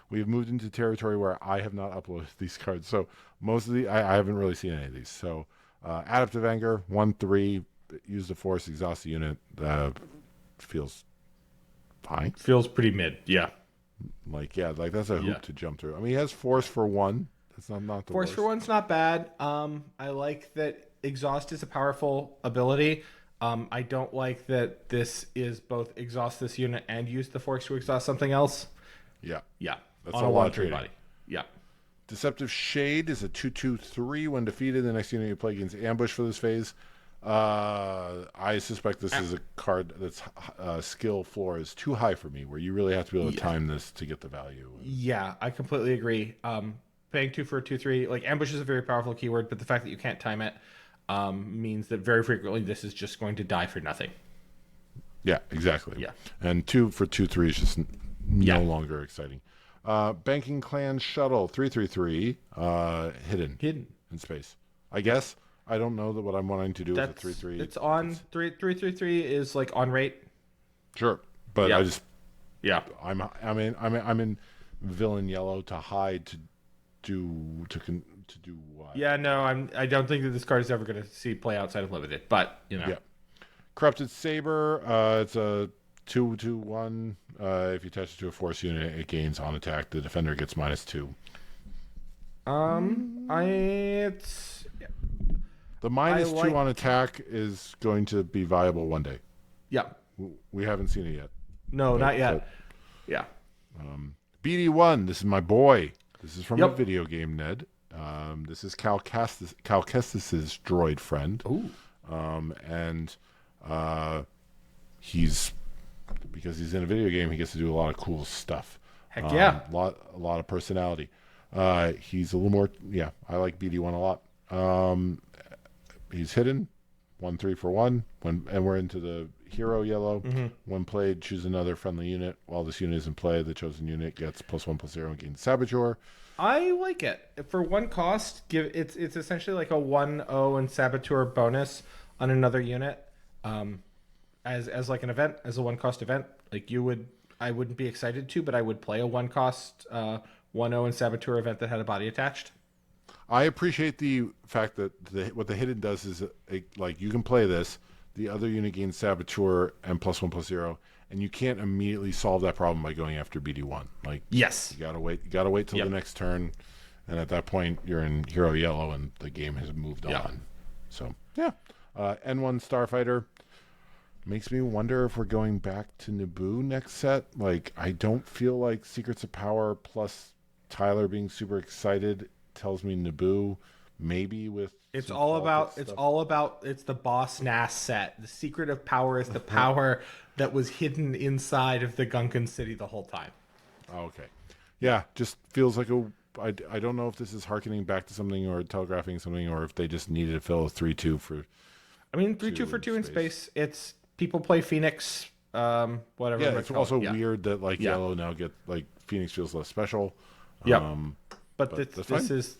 We've moved into territory where I have not uploaded these cards. So most of I haven't really seen any of these. So Adaptive Anger, 1/3, use the force, exhaust the unit. Feels fine. Feels pretty mid. Yeah. Like that's a hoop to jump through. I mean, he has force for 1. That's not the Force worst. for 1's not bad. I like that exhaust is a powerful ability. I don't like that this is both exhaust this unit and use the force to exhaust something else. Yeah. That's on a a lot of 1/3 trading. body. Yeah. Deceptive Shade is a 2/2/3. When defeated, the next unit you play gains ambush for this phase. I suspect this is a card that's skill floor is too high for me, where you really have to be able to time this to get the value. Yeah, I completely agree. Paying 2 for a 2/3, like ambush is a very powerful keyword, but the fact that you can't time it means that very frequently this is just going to die for nothing. Yeah, exactly. Yeah. And 2 for 2/3 is just no longer exciting. Banking Clan Shuttle 3/3/3, hidden in space. I guess I don't know that what I'm wanting to do with a 3/3. It's on 3/3/3 is like on rate. Sure, but I just I'm in villain yellow to hide to to do what? Yeah, no, I don't think that this card is ever going to see play outside of limited, but you know. Yeah. Corrupted Saber. It's a 2/1. If you attach it to a force unit, it gains on attack. The defender gets -2. It's The -2 on attack is going to be viable one day. yeah. We haven't seen it yet. No, not yet. Yeah. BD1. This is my boy. This is from Yep. a video game, Ned. This is Cal Kestis's droid friend. Ooh. And because he's in a video game, he gets to do a lot of cool stuff. Heck yeah. A lot of personality. He's a little more. Yeah, I like BD1 a lot. He's hidden, 1/3 for 1. And we're into the hero yellow. Mm-hmm. When played, choose another friendly unit. While this unit is in play, the chosen unit gets +1/+0 and gains Saboteur. I like it. For 1 cost, it's essentially like a 1/0 and Saboteur bonus on another unit. As like an event, as a 1 cost event. Like I wouldn't be excited to, but I would play a 1 cost 1/0 and Saboteur event that had a body attached. I appreciate the fact that what the hidden does is like you can play this, the other unit gains Saboteur and +1/+0, and you can't immediately solve that problem by going after BD1. Like Yes. you gotta wait till the next turn, and at that point you're in hero yellow and the game has moved on. So yeah, N1 Starfighter makes me wonder if we're going back to Naboo next set. Like I don't feel like Secrets of Power plus Tyler being super excited tells me Naboo, maybe with It's the Boss Nass set. The Secret of Power is the power that was hidden inside of the Gungan city the whole time. Oh, okay. Yeah, just feels like I don't know if this is harkening back to something or telegraphing something, or if they just needed to fill a 3/2 for. I mean, 3/2 for 2 in space. It's people play Phoenix. Whatever. Yeah, it's also weird that yellow now get Phoenix feels less special. Yeah. But this fine. is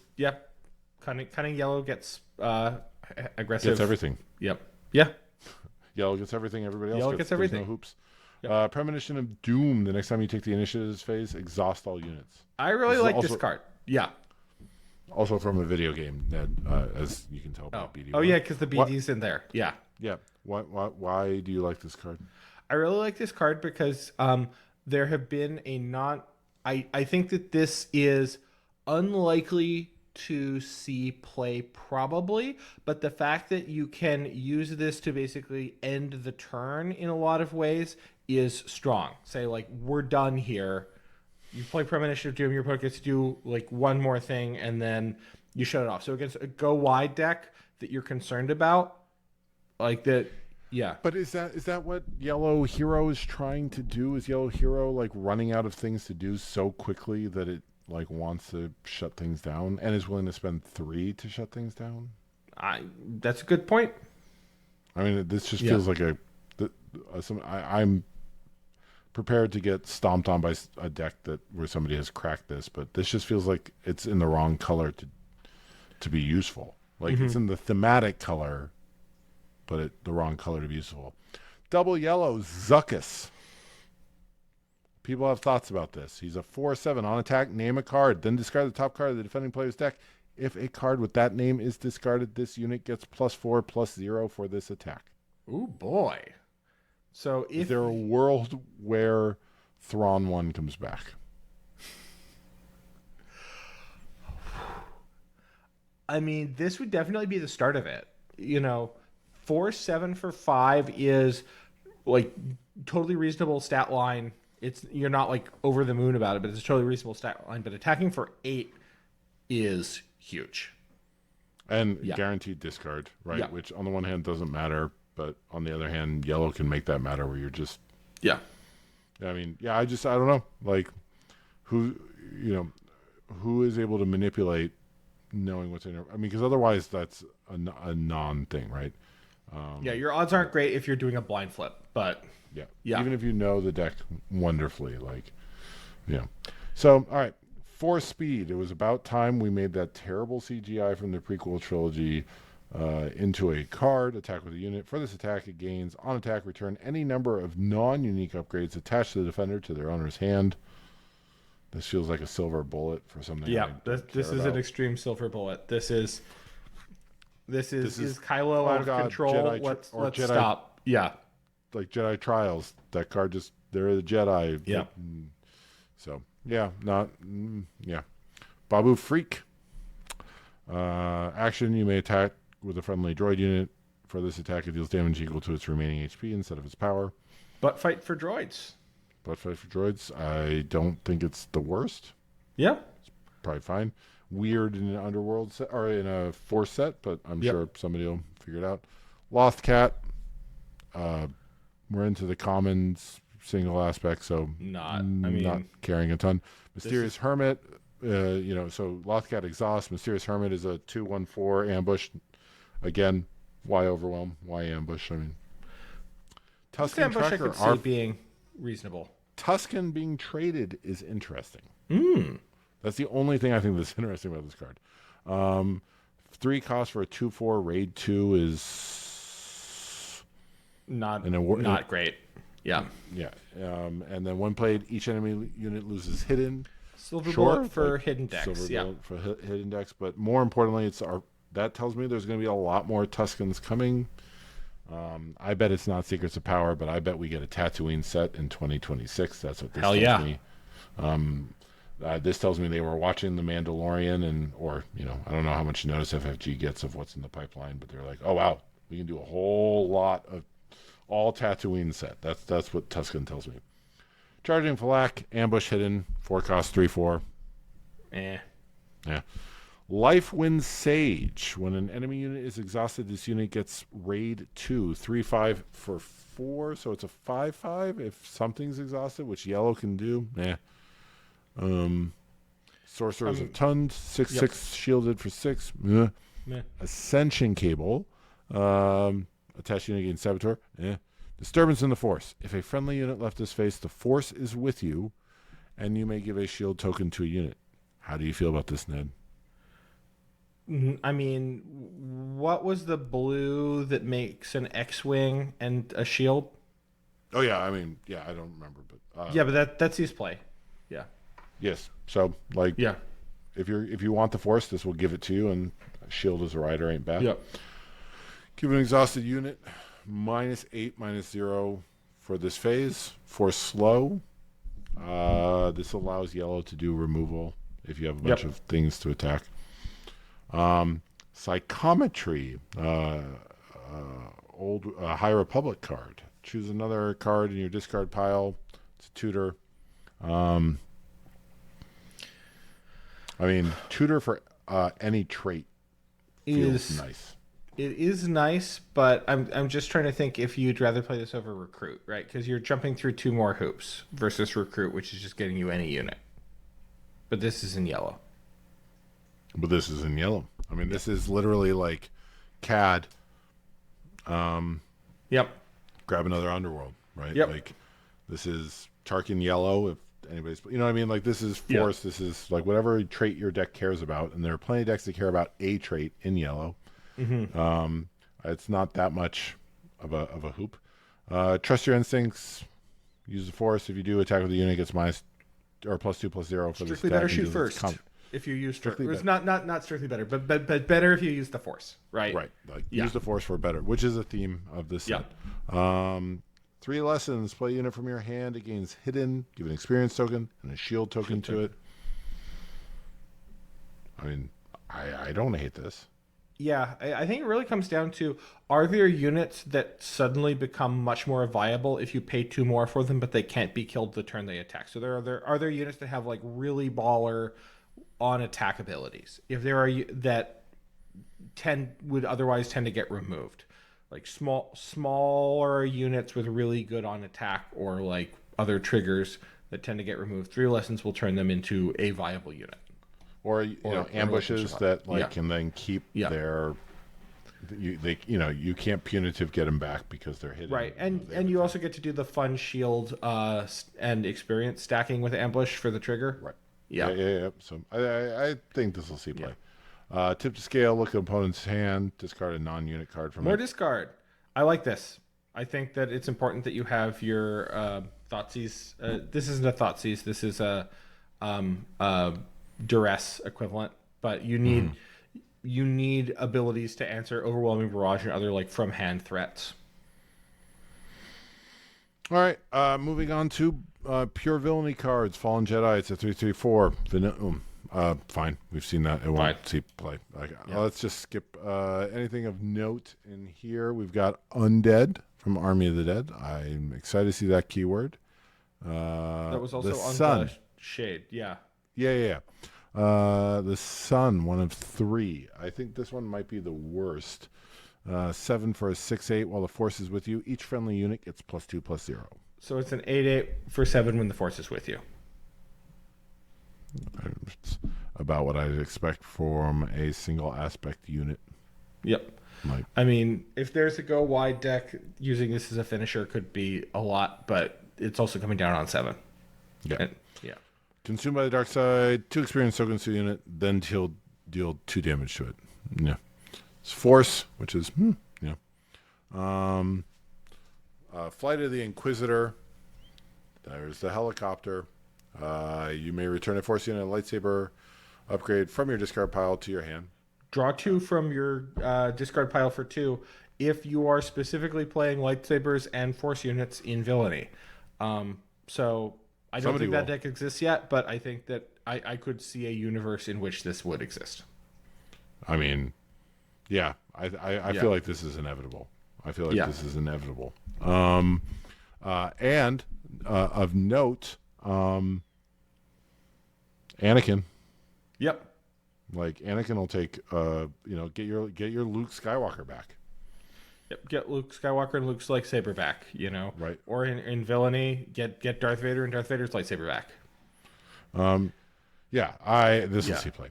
cunning yellow gets aggressive. Gets everything. Yep. Yeah. Yellow gets everything. Everybody else Yellow gets everything. There's no hoops. Yep. Premonition of Doom. The next time you take the initiative phase, exhaust all units. I really like this card. Yeah. Also from a video game, Ned, as you can tell by BD1. Oh yeah, because the BD's in there. Yeah. Yeah. Why do you like this card? I really like this card because there have been I think that this is unlikely to see play probably, but the fact that you can use this to basically end the turn in a lot of ways is strong. Say we're done here. You play Premonition of Doom, your opponent gets to do one more thing and then you shut it off. So against a go wide deck that you're concerned about, yeah. But is that what Yellow Hero is trying to do? Is Yellow Hero running out of things to do so quickly that it wants to shut things down and is willing to spend 3 to shut things down? That's a good point. I mean, this just feels like I'm prepared to get stomped on by a deck where somebody has cracked this, but this just feels like it's in the wrong color to be useful. It's in the thematic color, but the wrong color to be useful. Double yellow, Zuckuss. People have thoughts about this. He's a 4/7 on attack. Name a card, then discard the top card of the defending player's deck. If a card with that name is discarded, this unit gets +4/+0 for this attack. Ooh boy! So is there a world where Thrawn 1 comes back? I mean, this would definitely be the start of it. 4/7 for 5 is totally reasonable stat line. You're not over the moon about it, but it's a totally reasonable stat line. But attacking for 8 is huge. And guaranteed discard, right? Yeah. Which on the one hand doesn't matter, but on the other hand, yellow can make that matter where you're just. Yeah. I mean, I don't know. Who is able to manipulate knowing what's in there? I mean, because otherwise that's a non thing, right? Your odds aren't great if you're doing a blind flip, but. Yeah. Even if you know the deck wonderfully, So, all right. Force speed. It was about time we made that terrible CGI from the prequel trilogy into a card. Attack with a unit. For this attack, it gains on attack, return any number of non-unique upgrades attached to the defender to their owner's hand. This feels like a silver bullet for something. Yeah, I don't this care is about. an extreme silver bullet. This is Kylo oh out of god, control? Jedi Let's Jedi, stop. Yeah. like Jedi Trials. That card just they're the Jedi. Yeah. So yeah, not yeah. Babu Freak. Action: you may attack with a friendly droid unit. For this attack, it deals damage equal to its remaining HP instead of its power. But fight for droids. But fight for droids. I don't think it's the worst. Yeah. Probably fine. Weird in an underworld set or in a force set, but I'm sure somebody will figure it out. Lost Cat. We're into the commons single aspect, so Not caring a ton. Mysterious Hermit. So Lost Cat Exhaust. Mysterious Hermit is a 2/1/4 ambush. Again, why overwhelm? Why ambush? I mean, Tusken ambush Tracker I could see being reasonable. Tusken being traded is interesting. Mm. That's the only thing I think that's interesting about this card. 3 cost for a 2/4 raid 2 is not great. Yeah. Yeah. And then when played, each enemy unit loses hidden. Silver bullet for hidden decks. Silver bullet for hidden decks, but more importantly, that tells me there's going to be a lot more Tuskens coming. I bet it's not Secrets of Power, but I bet we get a Tatooine set in 2026. That's what this tells me. This tells me they were watching The Mandalorian, I don't know how much notice FFG gets of what's in the pipeline, but they're like, oh wow, we can do a whole lot of all Tatooine set. That's what Tusken tells me. Charging Falak, ambush hidden, 4 cost, 3/4. Yeah. Life Wind Sage. When an enemy unit is exhausted, this unit gets raid 2, 3/5 for 4, so it's a 5/5 if something's exhausted, which yellow can do. Sorcerers of Tund, 6/6 shielded for 6. Ascension Cable. Attached unit against Saboteur. Disturbance in the Force. If a friendly unit left this phase, the Force is with you, and you may give a shield token to a unit. How do you feel about this, Ned? I mean, what was the blue that makes an X-wing and a shield? Oh yeah, I don't remember, but but that sees play. Yeah. Yes. So if you want the Force, this will give it to you, and a shield as a rider ain't bad. Yep. Give an exhausted unit -8, -0 for this phase. For slow, this allows yellow to do removal if you have a bunch of things to attack. Psychometry, old High Republic card. Choose another card in your discard pile. It's a tutor. Tutor for any trait feels nice. It is nice, but I'm just trying to think if you'd rather play this over Recruit, right? Because you're jumping through 2 more hoops versus Recruit, which is just getting you any unit. But this is in yellow. This is literally like CAD. Grab another Underworld, right? Yep. Like this is Tarkin yellow. If anybody's, like this is Force. This is like whatever trait your deck cares about, and there are plenty of decks that care about a trait in yellow. Mm-hmm. It's not that much of a hoop. Trust your instincts. Use the Force. If you do attack with the unit, it gets +2/+0 for strictly this better shoot first. If you use strictly better. It's not strictly better, but better if you use the Force, right? Right. Use the Force for better, which is a theme of this set. 3 lessons. Play a unit from your hand. It gains hidden. Give an experience token and a shield token to it. I don't hate this. Yeah, I think it really comes down to, are there units that suddenly become much more viable if you pay 2 more for them, but they can't be killed the turn they attack? So are there units that have like really baller on attack abilities? If there are that would otherwise tend to get removed, like smaller units with really good on attack or like other triggers that tend to get removed, 3 lessons will turn them into a viable unit. Or ambushes that can then keep their you can't punitive get them back because they're hidden. Right, and you also get to do the fun shield and experience stacking with ambush for the trigger. Right. Yeah. So I think this will see play. Tip to scale. Look at opponent's hand. Discard a non-unit card from more discard. I like this. I think that it's important that you have your Thoughtseize. This isn't a Thoughtseize. This is a duress equivalent, but you need abilities to answer overwhelming barrage and other like from hand threats. All right, moving on to pure villainy cards. Fallen Jedi. It's a 3/3/4. Fine, we've seen that. It won't see play. Let's just skip anything of note in here. We've got Undead from Army of the Dead. I'm excited to see that keyword. That was also the on Sun. the Shade. Yeah. Yeah. The Sun, 1 of 3. I think this one might be the worst. 7 for a 6/8 while the Force is with you. Each friendly unit gets +2/+0. So it's an 8/8 for 7 when the Force is with you. It's about what I'd expect from a single aspect unit. Yep. I mean, if there's a go wide deck, using this as a finisher could be a lot, but it's also coming down on 7. Yeah. Yeah. Consumed by the dark side, 2 experience tokens to the unit, then deal 2 damage to it. Yeah. It's Force, which is, yeah. Flight of the Inquisitor. There's the helicopter. You may return a Force unit, a lightsaber upgrade from your discard pile to your hand. Draw 2 from your discard pile for 2 if you are specifically playing lightsabers and Force units in Villainy. So I don't think that deck exists yet, but I think that I could see a universe in which this would exist. I mean, yeah, I feel like this is inevitable. This is inevitable. And of note, Anakin. Yep. Like Anakin will take, get your Luke Skywalker back. Yep. Get Luke Skywalker and Luke's lightsaber back. Right. Or in Villainy, get Darth Vader and Darth Vader's lightsaber back. This will see play.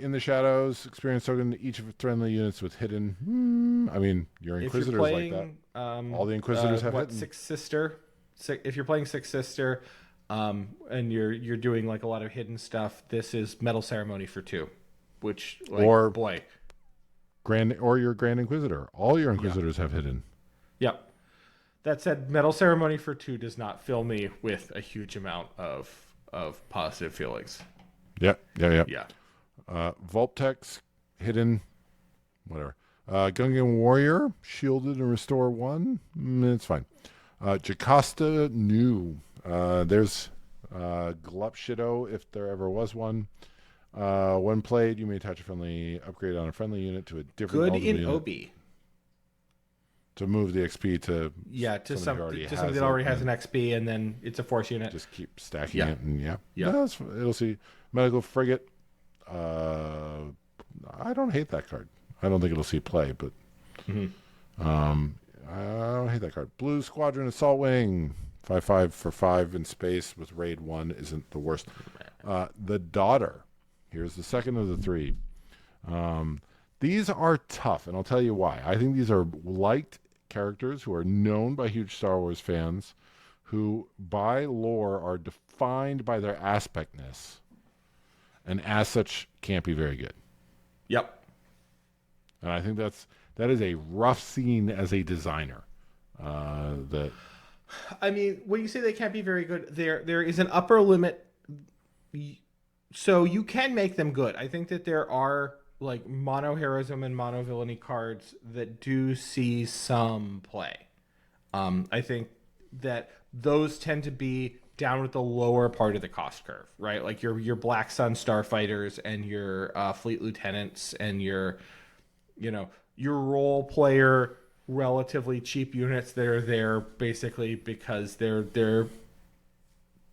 In the Shadows, experience token each of friendly units with hidden. I mean, your Inquisitors like that. All the Inquisitors have hidden. Sixth Sister. If you're playing Sixth Sister, and you're doing like a lot of hidden stuff, this is Metal Ceremony for 2, which your Grand Inquisitor. All your Inquisitors have hidden. Yep. That said, Metal Ceremony for 2 does not fill me with a huge amount of positive feelings. Yeah. Yeah. Volptex, hidden, whatever. Gungan Warrior, shielded and restore 1. It's fine. Jocasta New. There's Glup Shido, if there ever was one. When played, you may attach a friendly upgrade on a friendly unit to a different good in unit OB. To move the XP to something that already has an XP, and then it's a Force unit. Just keep stacking it, and yeah. It'll see. Medical Frigate. I don't hate that card. I don't think it'll see play, but I don't hate that card. Blue Squadron Assault Wing, 5/5 for 5 in space with raid 1 isn't the worst. The Daughter. Here's the second of the 3. These are tough, and I'll tell you why. I think these are liked characters who are known by huge Star Wars fans, who by lore are defined by their aspectness, and as such can't be very good. Yep. And I think that is a rough scene as a designer. I mean, when you say they can't be very good, there is an upper limit, so you can make them good. I think that there are like mono heroism and mono villainy cards that do see some play. I think that those tend to be down with the lower part of the cost curve, right? Like your Black Sun Starfighters and your Fleet Lieutenants and your role player relatively cheap units that are there basically because they're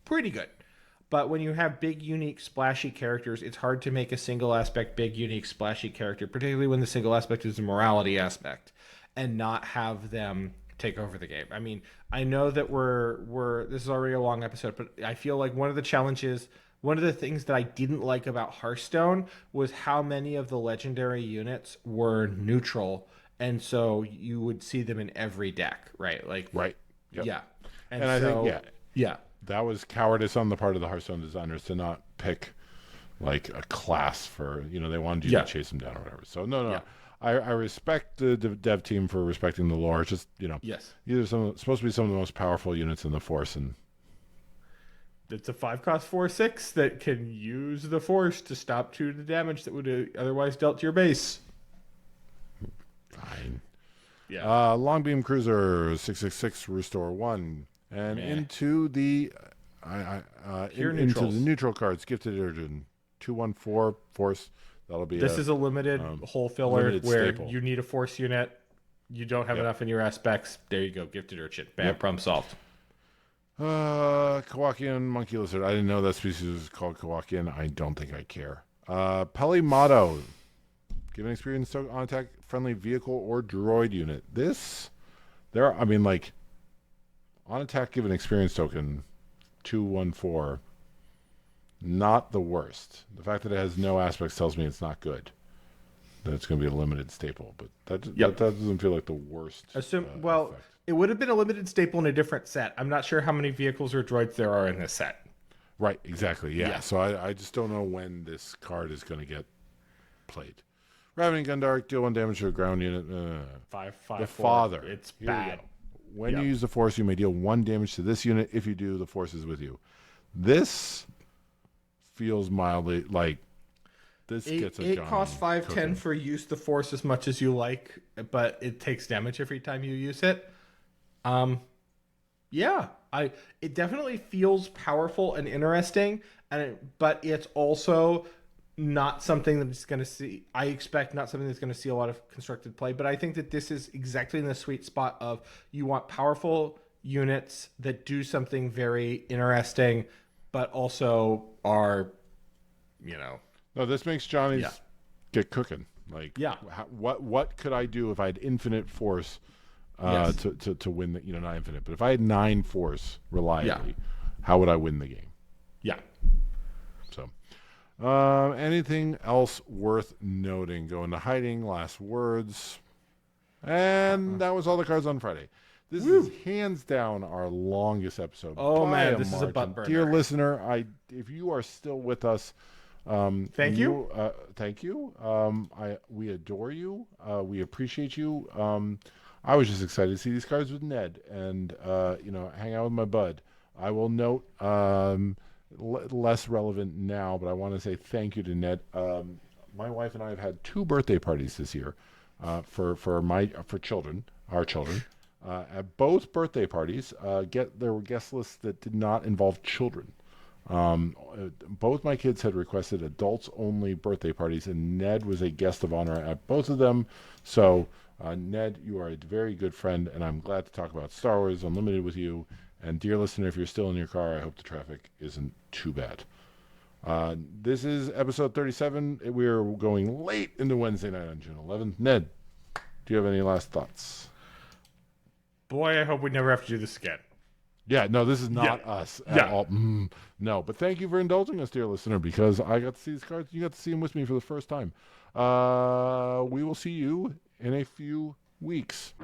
pretty good. But when you have big, unique, splashy characters, it's hard to make a single aspect big, unique, splashy character, particularly when the single aspect is a morality aspect, and not have them take over the game. I mean, I know that this is already a long episode, but I feel like one of the things that I didn't like about Hearthstone was how many of the legendary units were neutral, and so you would see them in every deck, right? Like, right. Yep. Yeah. And I think, that was cowardice on the part of the Hearthstone designers to not pick like a class for, they wanted you to chase them down or whatever. So no. Yeah. I respect the dev team for respecting the lore. It's just, yes. These are supposed to be some of the most powerful units in the Force, and It's a 5-cost 4/6 that can use the force to stop 2 of the damage that would have otherwise dealt to your base. Fine. Yeah. Long Beam Cruiser 666 Restore 1. And into the into the neutral cards, Gifted Urchin 214 Force. That'll be this is a limited hole filler limited where staple. you need a force unit. You don't have enough in your aspects. There you go. Gifted Urchin. Bam, problem solved. Kowakian Monkey Lizard. I didn't know that species was called Kowakian. I don't think I care. Pelimato. Give an experience token on attack friendly vehicle or droid unit. On attack, give an experience token 214. Not the worst. The fact that it has no aspects tells me it's not good. That it's going to be a limited staple, but that doesn't feel like the worst. Effect. It would have been a limited staple in a different set. I'm not sure how many vehicles or droids there are in this set. Right, exactly. Yeah. So I just don't know when this card is going to get played. Ravening Gundark, deal 1 damage to a ground unit. 5/5. The Father. It's Here bad. When you use the Force, you may deal 1 damage to this unit. If you do, the Force is with you. This feels mildly like this gets a Johnny. It costs 5/10 cooking. for use the Force as much as you like, but it takes damage every time you use it. It definitely feels powerful and interesting, but it's also not something that's going to see. I expect not something that's going to see a lot of constructed play, but I think that this is exactly in the sweet spot of you want powerful units that do something very interesting, but also are, No, this makes Johnny's get cooking. Like, what could I do if I had infinite Force to win the, not infinite, but if I had 9 Force reliably, how would I win the game? Yeah. So, anything else worth noting? Go into hiding, last words. And that was all the cards on Friday. This is hands down our longest episode. Oh man, this is a butt burner. Dear listener, if you are still with us, thank you. Thank you. We adore you. We appreciate you. I was just excited to see these cards with Ned and hang out with my bud. I will note less relevant now, but I want to say thank you to Ned. My wife and I have had 2 birthday parties this year for children, our children. At both birthday parties, there were guest lists that did not involve children. Both my kids had requested adults-only birthday parties, and Ned was a guest of honor at both of them. So, Ned, you are a very good friend, and I'm glad to talk about Star Wars Unlimited with you. And dear listener, if you're still in your car, I hope the traffic isn't too bad. This is episode 37. We are going late into Wednesday night on June 11th. Ned, do you have any last thoughts? Boy, I hope we never have to do this again. Yeah, no, this is not us at all. No, but thank you for indulging us, dear listener, because I got to see these cards. You got to see them with me for the first time. We will see you in a few weeks.